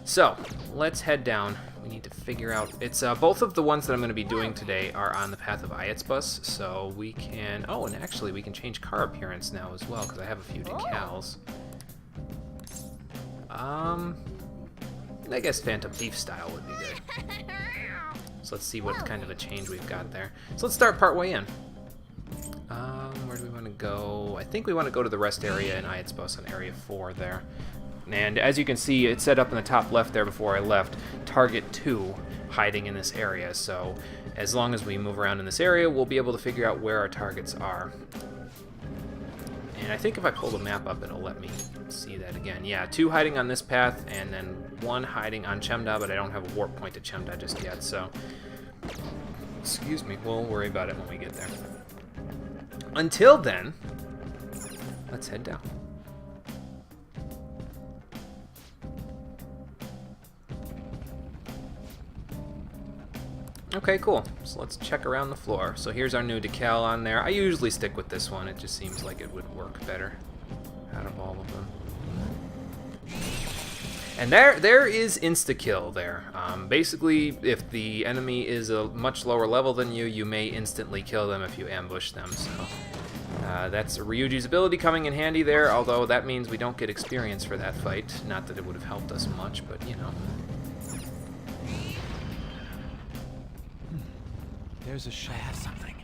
So, let's head down. We need to figure out... It's both of the ones that I'm going to be doing today are on the path of Ayetsbus, so we can... Oh, and actually we can change car appearance now as well, because I have a few decals. I guess Phantom Thief style would be good. So let's see what kind of a change we've got there. So let's start partway in. Where do we want to go? I think we want to go to the rest area in Ayetsbus on Area 4 there. And as you can see, it's set up in the top left there before I left, Target 2 hiding in this area. So as long as we move around in this area, we'll be able to figure out where our targets are. And I think if I pull the map up, it'll let me see that again. Yeah, 2 hiding on this path, and then 1 hiding on Chemda, but I don't have a warp point to Chemda just yet, so... Excuse me, we'll worry about it when we get there. Until then, let's head down. Okay, cool. So let's check around the floor. So here's our new decal on there. I usually stick with this one. It just seems like it would work better out of all of them. And there is insta-kill there. Basically, if the enemy is a much lower level than you, you may instantly kill them if you ambush them. So that's Ryuji's ability coming in handy there, although that means we don't get experience for that fight. Not that it would have helped us much, but you know. There's a shot. I have something.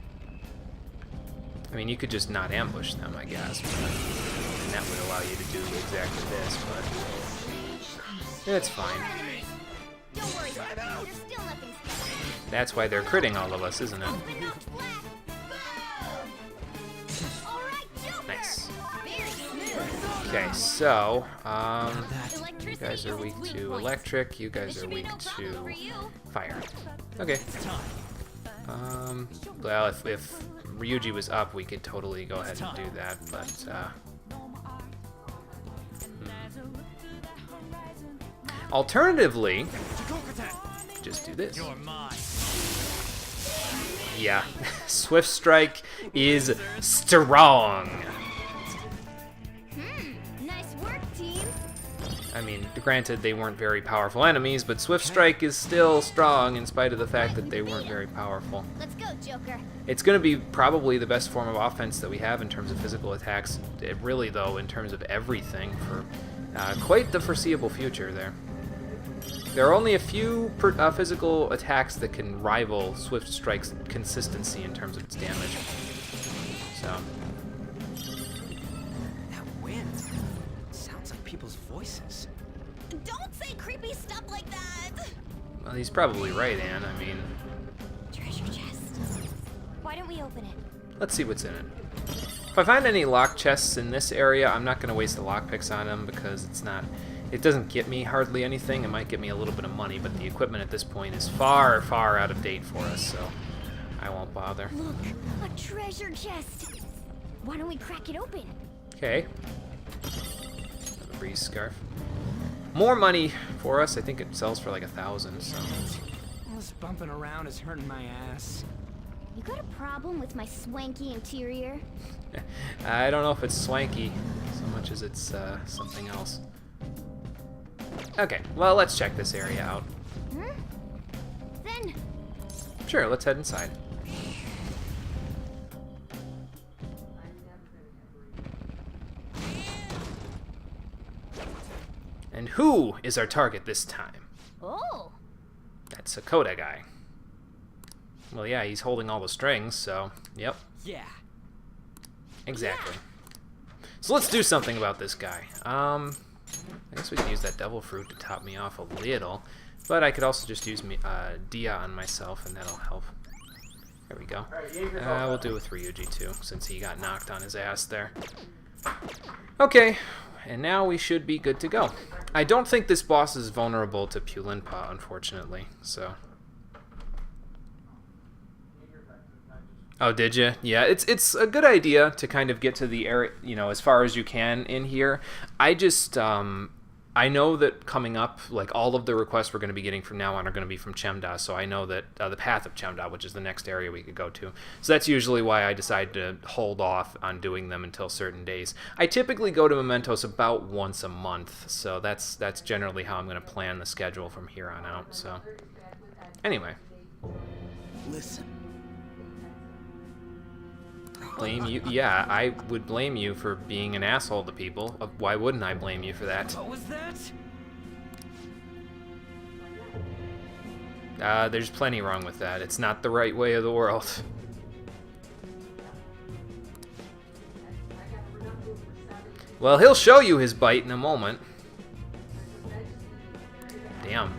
I mean, you could just not ambush them, I guess, and that would allow you to do exactly this, but it's fine. Don't worry, there's still nothing special. That's why they're critting all of us, isn't it? Nice. Okay, so, you guys are weak to electric, you guys are weak to fire. Okay. Well, if Ryuji was up, we could totally go ahead and do that, but, Alternatively, just do this. Yeah, Swift Strike is strong. Nice work, team. I mean, granted, they weren't very powerful enemies, but Swift Strike is still strong in spite of the fact that they weren't very powerful. Let's go, Joker. It's going to be probably the best form of offense that we have in terms of physical attacks. It really, though, in terms of everything for quite the foreseeable future there. There are only a few physical attacks that can rival Swift Strike's consistency in terms of its damage. So. That wind sounds like people's voices. Don't say creepy stuff like that! Well, he's probably right, Anne. I mean... Treasure chest. Why don't we open it? Let's see what's in it. If I find any lock chests in this area, I'm not going to waste the lockpicks on them because it's not... It doesn't get me hardly anything. It might get me a little bit of money, but the equipment at this point is far, far out of date for us, so I won't bother. Look, a treasure chest. Why don't we crack it open? Okay. A breeze scarf. More money for us. I think it sells for like 1,000, so. This bumping around is hurting my ass. You got a problem with my swanky interior? I don't know if it's swanky so much as it's something else. Okay, well, let's check this area out. Then... Sure, let's head inside. And who is our target this time? Oh! That's a Koda guy. Well, yeah, he's holding all the strings, so, yep. Yeah. Exactly. So let's do something about this guy. I guess we can use that devil fruit to top me off a little, but I could also just use Dia on myself, and that'll help. There we go. We'll do it with Ryuji too, since he got knocked on his ass there. Okay, and now we should be good to go. I don't think this boss is vulnerable to Pulinpa, unfortunately, so... Oh, did you? Yeah, it's a good idea to kind of get to the area, you know, as far as you can in here. I just, I know that coming up, like, all of the requests we're going to be getting from now on are going to be from Chemda, so I know that the Path of Chemda, which is the next area we could go to. So that's usually why I decide to hold off on doing them until certain days. I typically go to Mementos about once a month, so that's generally how I'm going to plan the schedule from here on out. So anyway. Listen. Blame you? Yeah, I would blame you for being an asshole to people. Why wouldn't I blame you for that? What was that? There's plenty wrong with that. It's not the right way of the world. Well, he'll show you his bite in a moment. Damn.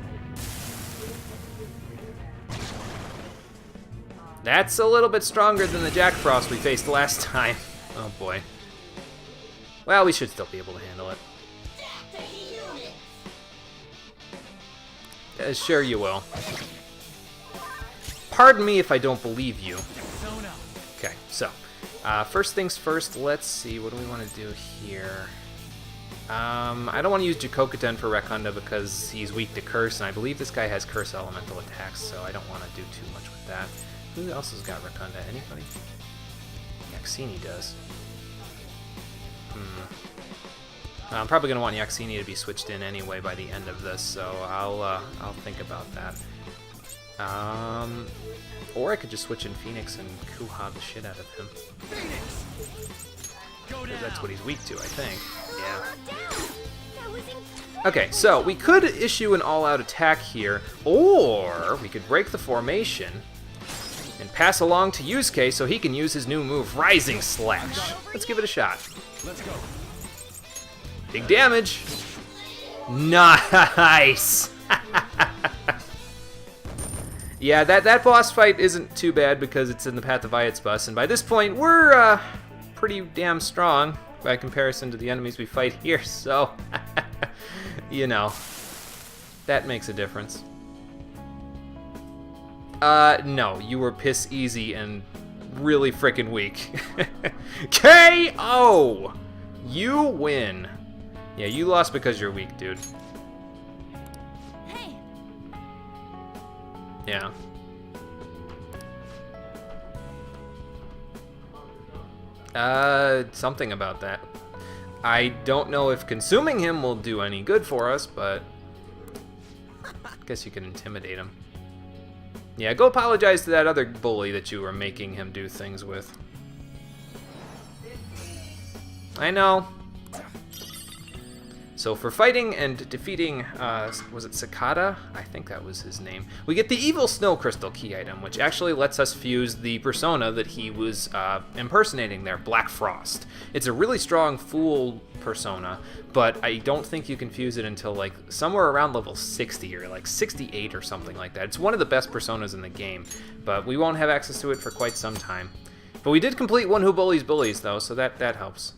That's a little bit stronger than the Jack Frost we faced last time. Oh boy. Well, we should still be able to handle it. Sure you will. Pardon me if I don't believe you. Okay, so first things first, let's see, what do we want to do here? I don't want to use Jokokuten for Rekunda because he's weak to Curse, and I believe this guy has Curse Elemental attacks, so I don't want to do too much with that. Who else has got Rekunda? Anybody? Yaxini does. I'm probably going to want Yaxini to be switched in anyway by the end of this, so I'll think about that. Or I could just switch in Phoenix and Kuha the shit out of him. Because that's what he's weak to, I think. Yeah. Okay, so we could issue an all-out attack here, or we could break the formation and pass along to Yusuke so he can use his new move, Rising Slash. Let's give it a shot. Let's go. Big damage. Nice. Yeah, that boss fight isn't too bad because it's in the Path of Ayatspus, and by this point we're pretty damn strong by comparison to the enemies we fight here, so you know, that makes a difference. No, you were piss easy and really freaking weak. KO! You win. Yeah, you lost because you're weak, dude. Hey. Yeah. Something about that. I don't know if consuming him will do any good for us, but I guess you can intimidate him. Yeah, go apologize to that other bully that you were making him do things with. I know. So for fighting and defeating, was it Cicada? I think that was his name. We get the Evil Snow Crystal key item, which actually lets us fuse the persona that he was impersonating there, Black Frost. It's a really strong fool persona, but I don't think you can fuse it until like somewhere around level 60 or like 68 or something like that. It's one of the best personas in the game, but we won't have access to it for quite some time. But we did complete One Who Bullies Bullies though, so that helps.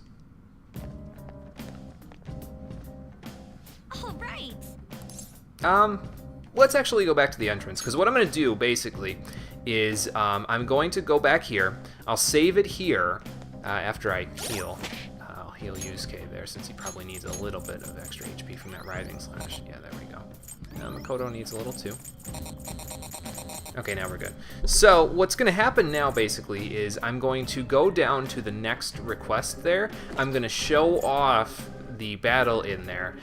Let's actually go back to the entrance, because what I'm going to do, basically, is I'm going to go back here. I'll save it here after I heal. I'll heal Yusuke there, since he probably needs a little bit of extra HP from that Rising Slash. Yeah, there we go. Makoto needs a little, too. Okay, now we're good. So, what's going to happen now, basically, is I'm going to go down to the next request there. I'm going to show off the battle in there,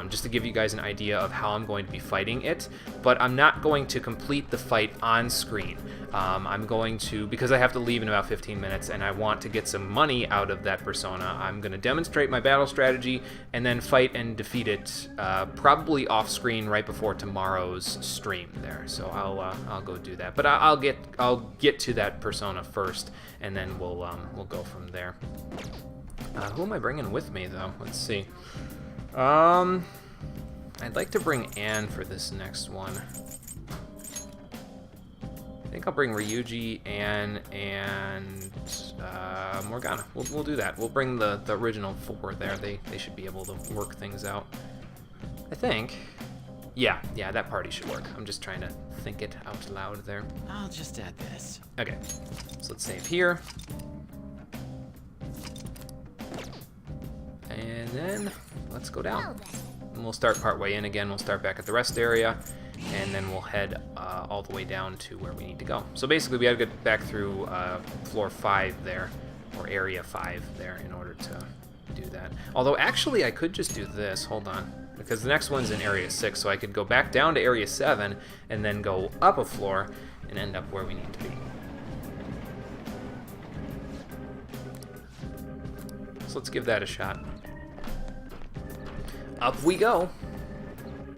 just to give you guys an idea of how I'm going to be fighting it, but I'm not going to complete the fight on screen. I'm going to, because I have to leave in about 15 minutes and I want to get some money out of that persona, I'm going to demonstrate my battle strategy and then fight and defeat it probably off screen right before tomorrow's stream there. So I'll go do that, but I'll get to that persona first, and then we'll go from there. Who am I bringing with me, though? Let's see. I'd like to bring Anne for this next one. I think I'll bring Ryuji, Anne, and Morgana. We'll do that. We'll bring the original 4 there. They should be able to work things out. I think. Yeah, that party should work. I'm just trying to think it out loud there. I'll just add this. Okay, so let's save here. And then, let's go down. And we'll start partway in again. We'll start back at the rest area, and then we'll head all the way down to where we need to go. So basically, we got to get back through floor 5 there, or area 5 there, in order to do that. Although, actually, I could just do this. Hold on. Because the next one's in area 6, so I could go back down to area 7, and then go up a floor, and end up where we need to be. So let's give that a shot. Up we go.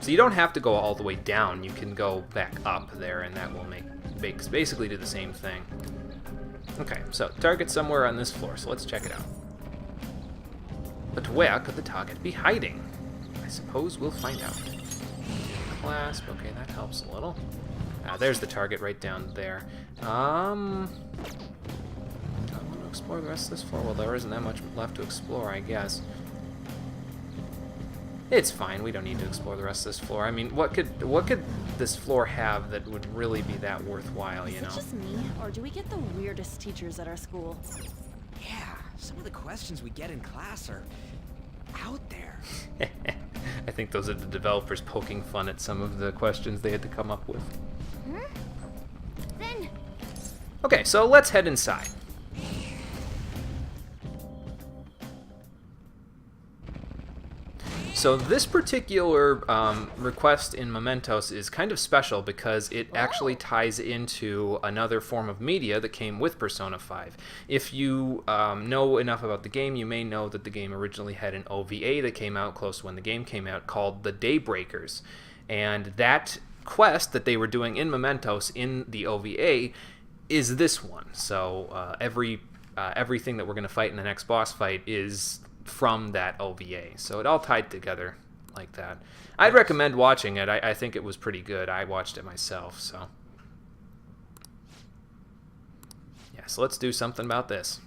So you don't have to go all the way down. You can go back up there, and that will basically do the same thing. Okay, so target somewhere on this floor, so let's check it out. But where could the target be hiding? I suppose we'll find out. Clasp, okay, that helps a little. There's the target right down there. I want to explore the rest of this floor. Well, there isn't that much left to explore, I guess. It's fine. We don't need to explore the rest of this floor. I mean, what could this floor have that would really be that worthwhile, you know? Is it just me, or do we get the weirdest teachers at our school? Yeah, some of the questions we get in class are out there. I think those are the developers poking fun at some of the questions they had to come up with. Then. Okay, so let's head inside. So this particular request in Mementos is kind of special because it actually ties into another form of media that came with Persona 5. If you know enough about the game, you may know that the game originally had an OVA that came out close to when the game came out called The Daybreakers. And that quest that they were doing in Mementos in the OVA is this one. So everything that we're going to fight in the next boss fight is from that OVA. So it all tied together like that. I'd recommend watching it. I think it was pretty good. I watched it myself, so. Yeah, so let's do something about this.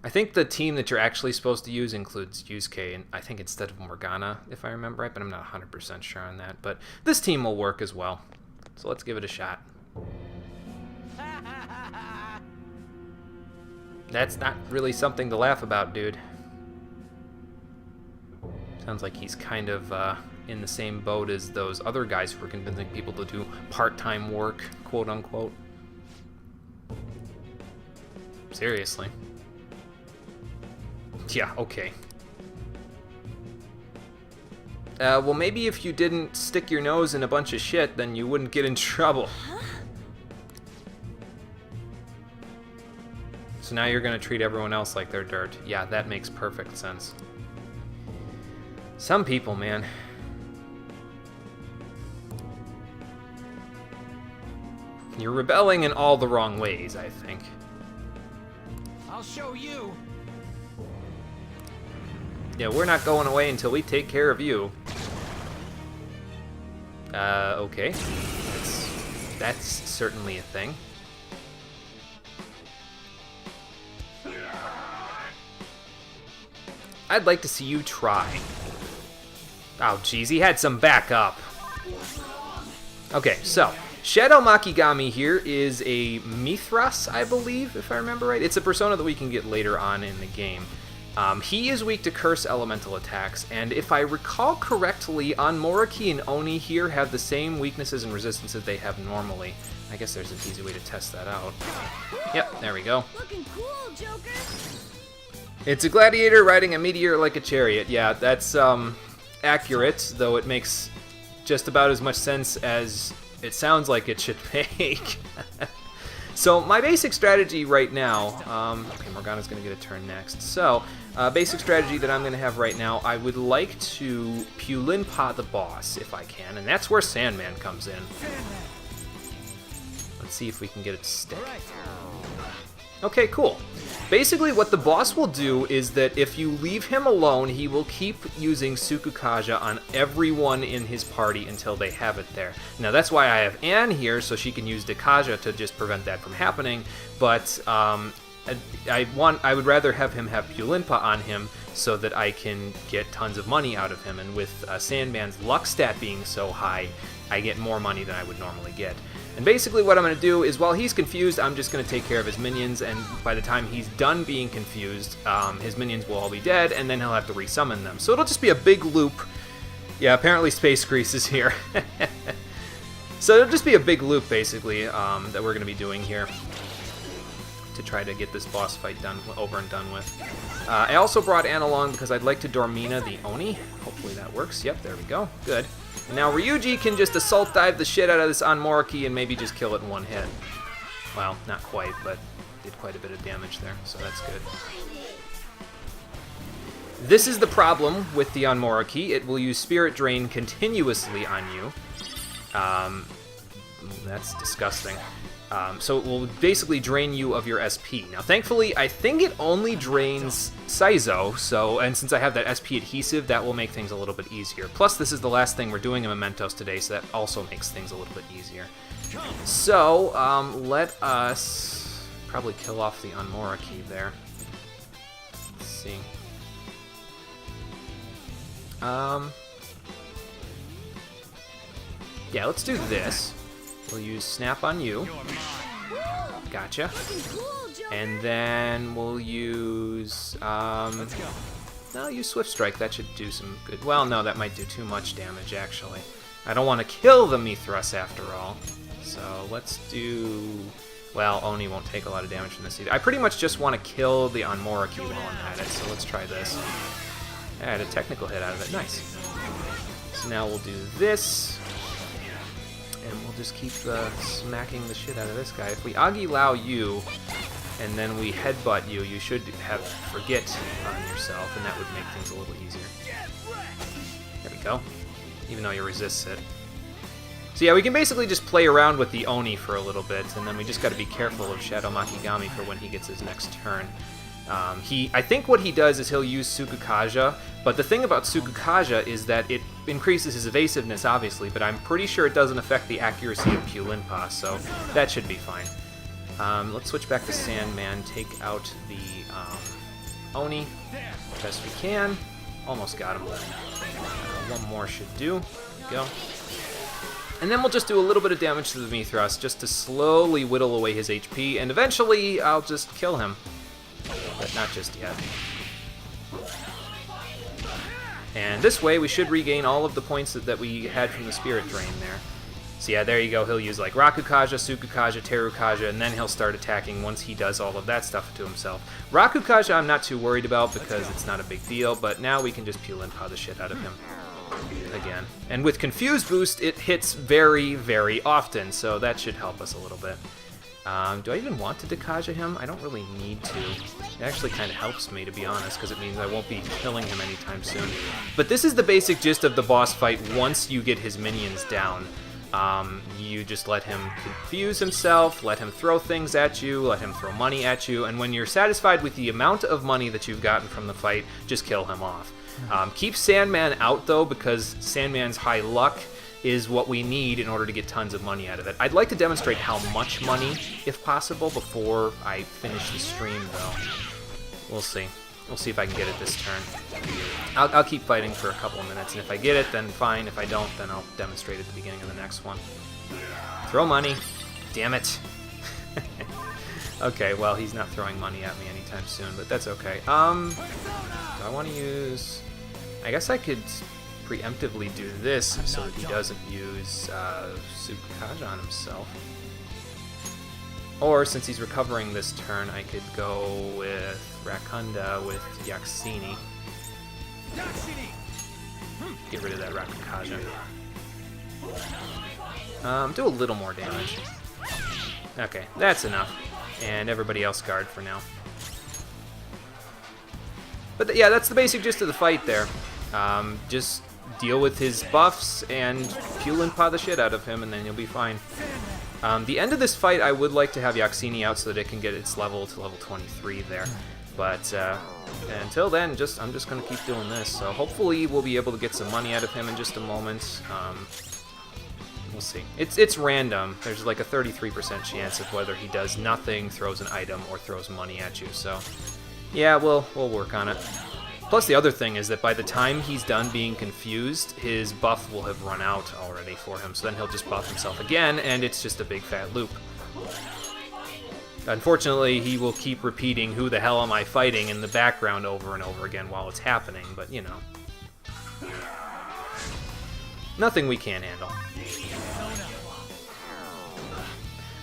I think the team that you're actually supposed to use includes Yusuke, and I think instead of Morgana, if I remember right, but I'm not 100% sure on that. But this team will work as well. So let's give it a shot. That's not really something to laugh about, dude. Sounds like he's kind of in the same boat as those other guys who were convincing people to do part-time work, quote-unquote. Seriously. Yeah, okay. Well, maybe if you didn't stick your nose in a bunch of shit, then you wouldn't get in trouble. So now you're gonna treat everyone else like they're dirt. Yeah, that makes perfect sense. Some people, man. You're rebelling in all the wrong ways, I think. I'll show you. Yeah, we're not going away until we take care of you. Okay. That's certainly a thing. I'd like to see you try. Oh, geez, he had some backup. Okay, so Shadow Makigami here is a Mithras, I believe, if I remember right. It's a persona that we can get later on in the game. He is weak to curse elemental attacks, and if I recall correctly, Anmoriki and Oni here have the same weaknesses and resistances they have normally. I guess there's an easy way to test that out. Yep, there we go. Looking cool, Joker. It's a gladiator riding a meteor like a chariot. Yeah, that's accurate, though it makes just about as much sense as it sounds like it should make. So my basic strategy right now, okay, Morgana's going to get a turn next. So, basic strategy that I'm going to have right now, I would like to Pulinpa the boss, if I can, and that's where Sandman comes in. Let's see if we can get it to stick. Okay, cool. Basically, what the boss will do is that if you leave him alone, he will keep using Tsukukaja on everyone in his party until they have it there. Now, that's why I have Anne here, so she can use Dekaja to just prevent that from happening, but I would rather have him have Pulinpa on him so that I can get tons of money out of him, and with Sandman's luck stat being so high, I get more money than I would normally get. And basically what I'm going to do is, while he's confused, I'm just going to take care of his minions, and by the time he's done being confused, his minions will all be dead, and then he'll have to resummon them. So it'll just be a big loop Yeah, apparently Space Grease is here. So it'll just be a big loop, basically, that we're going to be doing here to try to get this boss fight over and done with. I also brought Ann along because I'd like to Dormina the Oni. Hopefully that works. Yep, there we go. Good. And now Ryuji can just assault dive the shit out of this Anmoriki and maybe just kill it in one hit. Well, not quite, but did quite a bit of damage there, so that's good. This is the problem with the Anmoriki. It will use Spirit Drain continuously on you. That's disgusting. So it will basically drain you of your SP. Now, thankfully, I think it only drains Saizo, and since I have that SP adhesive, that will make things a little bit easier. Plus, this is the last thing we're doing in Mementos today, so that also makes things a little bit easier. So, let us probably kill off the Anmoriki there. Let's see. Yeah, let's do this. We'll use Snap on you. Gotcha. And then we'll use, no, use Swift Strike. That should do some good. Well, no, that might do too much damage, actually. I don't want to kill the Mithras after all. So let's do, well, Oni won't take a lot of damage from this either. I pretty much just want to kill the Anmoriki while I'm at it, so let's try this. I had a technical hit out of it. Nice. So now we'll do this. And we'll just keep smacking the shit out of this guy. If we Agi Lao you, and then we headbutt you, you should have Forget on yourself, and that would make things a little easier. There we go. Even though you resist it. So yeah, we can basically just play around with the Oni for a little bit, and then we just got to be careful of Shadow Makigami for when he gets his next turn. I think what he does is he'll use Sukukaja, but the thing about Sukukaja is that it increases his evasiveness, obviously, but I'm pretty sure it doesn't affect the accuracy of Pulinpa, so that should be fine. Let's switch back to Sandman, take out the Oni best we can. Almost got him. One more should do. There we go. And then we'll just do a little bit of damage to the Mithras just to slowly whittle away his HP, and eventually I'll just kill him. But not just yet. And this way we should regain all of the points that we had from the Spirit Drain there. So yeah, there you go. He'll use like Rakukaja, Sukukaja, Terukaja, and then he'll start attacking once he does all of that stuff to himself. Rakukaja I'm not too worried about because it's not a big deal, but now we can just Pulinpa the shit out of him again. And with Confuse Boost, it hits very, very often, so that should help us a little bit. Do I even want to Dekaja him? I don't really need to. It actually kind of helps me, to be honest, because it means I won't be killing him anytime soon. But this is the basic gist of the boss fight once you get his minions down. You just let him confuse himself, let him throw things at you, let him throw money at you, and when you're satisfied with the amount of money that you've gotten from the fight, just kill him off. Keep Sandman out, though, because Sandman's high luck is what we need in order to get tons of money out of it. I'd like to demonstrate how much money, if possible, before I finish the stream, though. We'll see. We'll see if I can get it this turn. I'll keep fighting for a couple of minutes, and if I get it, then fine. If I don't, then I'll demonstrate at the beginning of the next one. Throw money. Damn it. Okay, well, he's not throwing money at me anytime soon, but that's okay. Do I want to use... I guess I could preemptively do this so that he doesn't use Sukukaja on himself. Or, since he's recovering this turn, I could go with Rakunda with Yaxini. Get rid of that Rakukaja. Do a little more damage. Okay, that's enough. And everybody else guard for now. But yeah, that's the basic gist of the fight there. Just deal with his buffs and Pulinpa the shit out of him, and then you'll be fine. The end of this fight, I would like to have Yaxini out so that it can get its level to level 23 there. But until then, I'm just going to keep doing this. So hopefully we'll be able to get some money out of him in just a moment. We'll see. It's random. There's like a 33% chance of whether he does nothing, throws an item, or throws money at you. So yeah, we'll work on it. Plus, the other thing is that by the time he's done being confused, his buff will have run out already for him. So then he'll just buff himself again, and it's just a big fat loop. Unfortunately, he will keep repeating, "Who the hell am I fighting?" in the background over and over again while it's happening, but you know. Nothing we can't handle.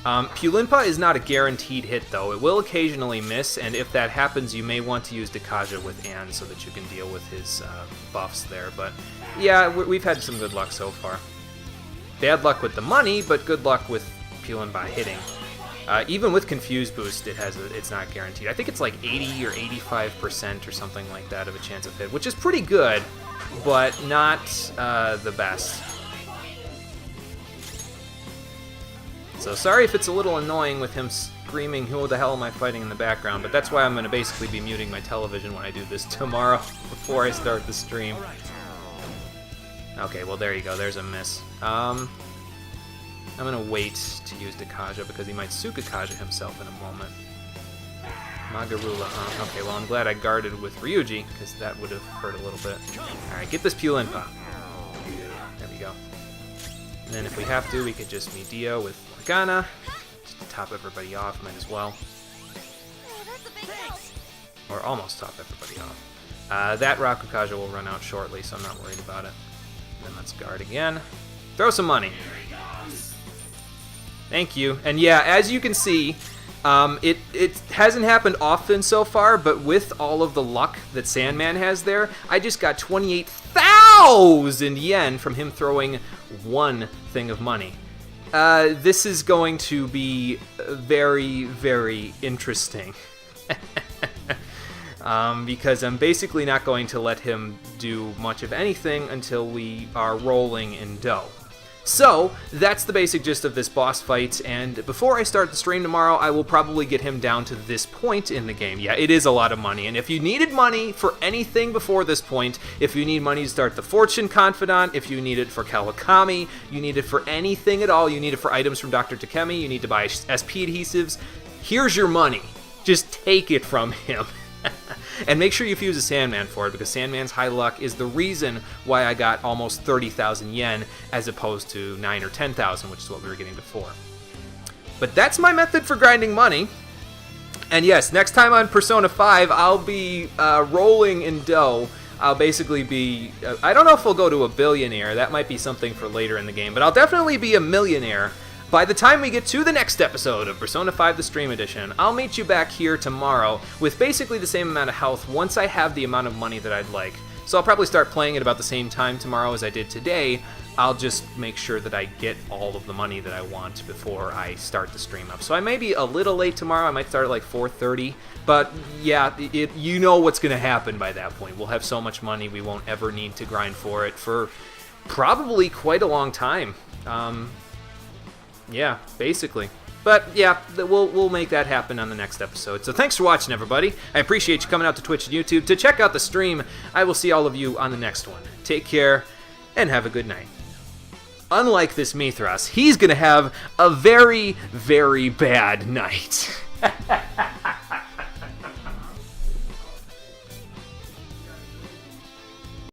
Pulimpa is not a guaranteed hit, though. It will occasionally miss, and if that happens, you may want to use Dekaja with Ann so that you can deal with his buffs there. But yeah, we've had some good luck so far. Bad luck with the money, but good luck with Pulimpa hitting. Even with Confuse Boost, it's not guaranteed. I think it's like 80 or 85% or something like that of a chance of hit, which is pretty good, but not the best. So sorry if it's a little annoying with him screaming, "Who the hell am I fighting?" in the background, but that's why I'm going to basically be muting my television when I do this tomorrow before I start the stream. Okay, well there you go, there's a miss. I'm going to wait to use Dekaja because he might Tsukakaja himself in a moment. Magarula, huh? Okay, well I'm glad I guarded with Ryuji because that would have hurt a little bit. Alright, get this Pulimpa. There we go. And then if we have to, we could just Dio with Morgana. Just to top everybody off, might as well. Or almost top everybody off. That Rakukaja will run out shortly, so I'm not worried about it. Then let's guard again. Throw some money. Thank you. And yeah, as you can see, it hasn't happened often so far, but with all of the luck that Sandman has there, I just got 28,000 yen from him throwing one thing of money. This is going to be very, very interesting. Because I'm basically not going to let him do much of anything until we are rolling in dough. So, that's the basic gist of this boss fight, and before I start the stream tomorrow, I will probably get him down to this point in the game. Yeah, it is a lot of money, and if you needed money for anything before this point, if you need money to start the Fortune Confidant, if you need it for Kawakami, you need it for anything at all, you need it for items from Dr. Takemi, you need to buy SP adhesives, here's your money. Just take it from him. And make sure you fuse a Sandman for it, because Sandman's high luck is the reason why I got almost 30,000 yen as opposed to 9 or 10,000, which is what we were getting before. But that's my method for grinding money. And yes, next time on Persona 5, I'll be rolling in dough. I'll basically be... I don't know if we'll go to a billionaire. That might be something for later in the game. But I'll definitely be a millionaire by the time we get to the next episode of Persona 5 The Stream Edition. I'll meet you back here tomorrow with basically the same amount of health once I have the amount of money that I'd like. So I'll probably start playing at about the same time tomorrow as I did today. I'll just make sure that I get all of the money that I want before I start the stream up. So I may be a little late tomorrow. I might start at like 4:30. But yeah, you know what's going to happen by that point. We'll have so much money we won't ever need to grind for it for probably quite a long time. Yeah, basically. But yeah, we'll make that happen on the next episode. So thanks for watching, everybody. I appreciate you coming out to Twitch and YouTube to check out the stream. I will see all of you on the next one. Take care, and have a good night. Unlike this Mithras, he's going to have a very, very bad night.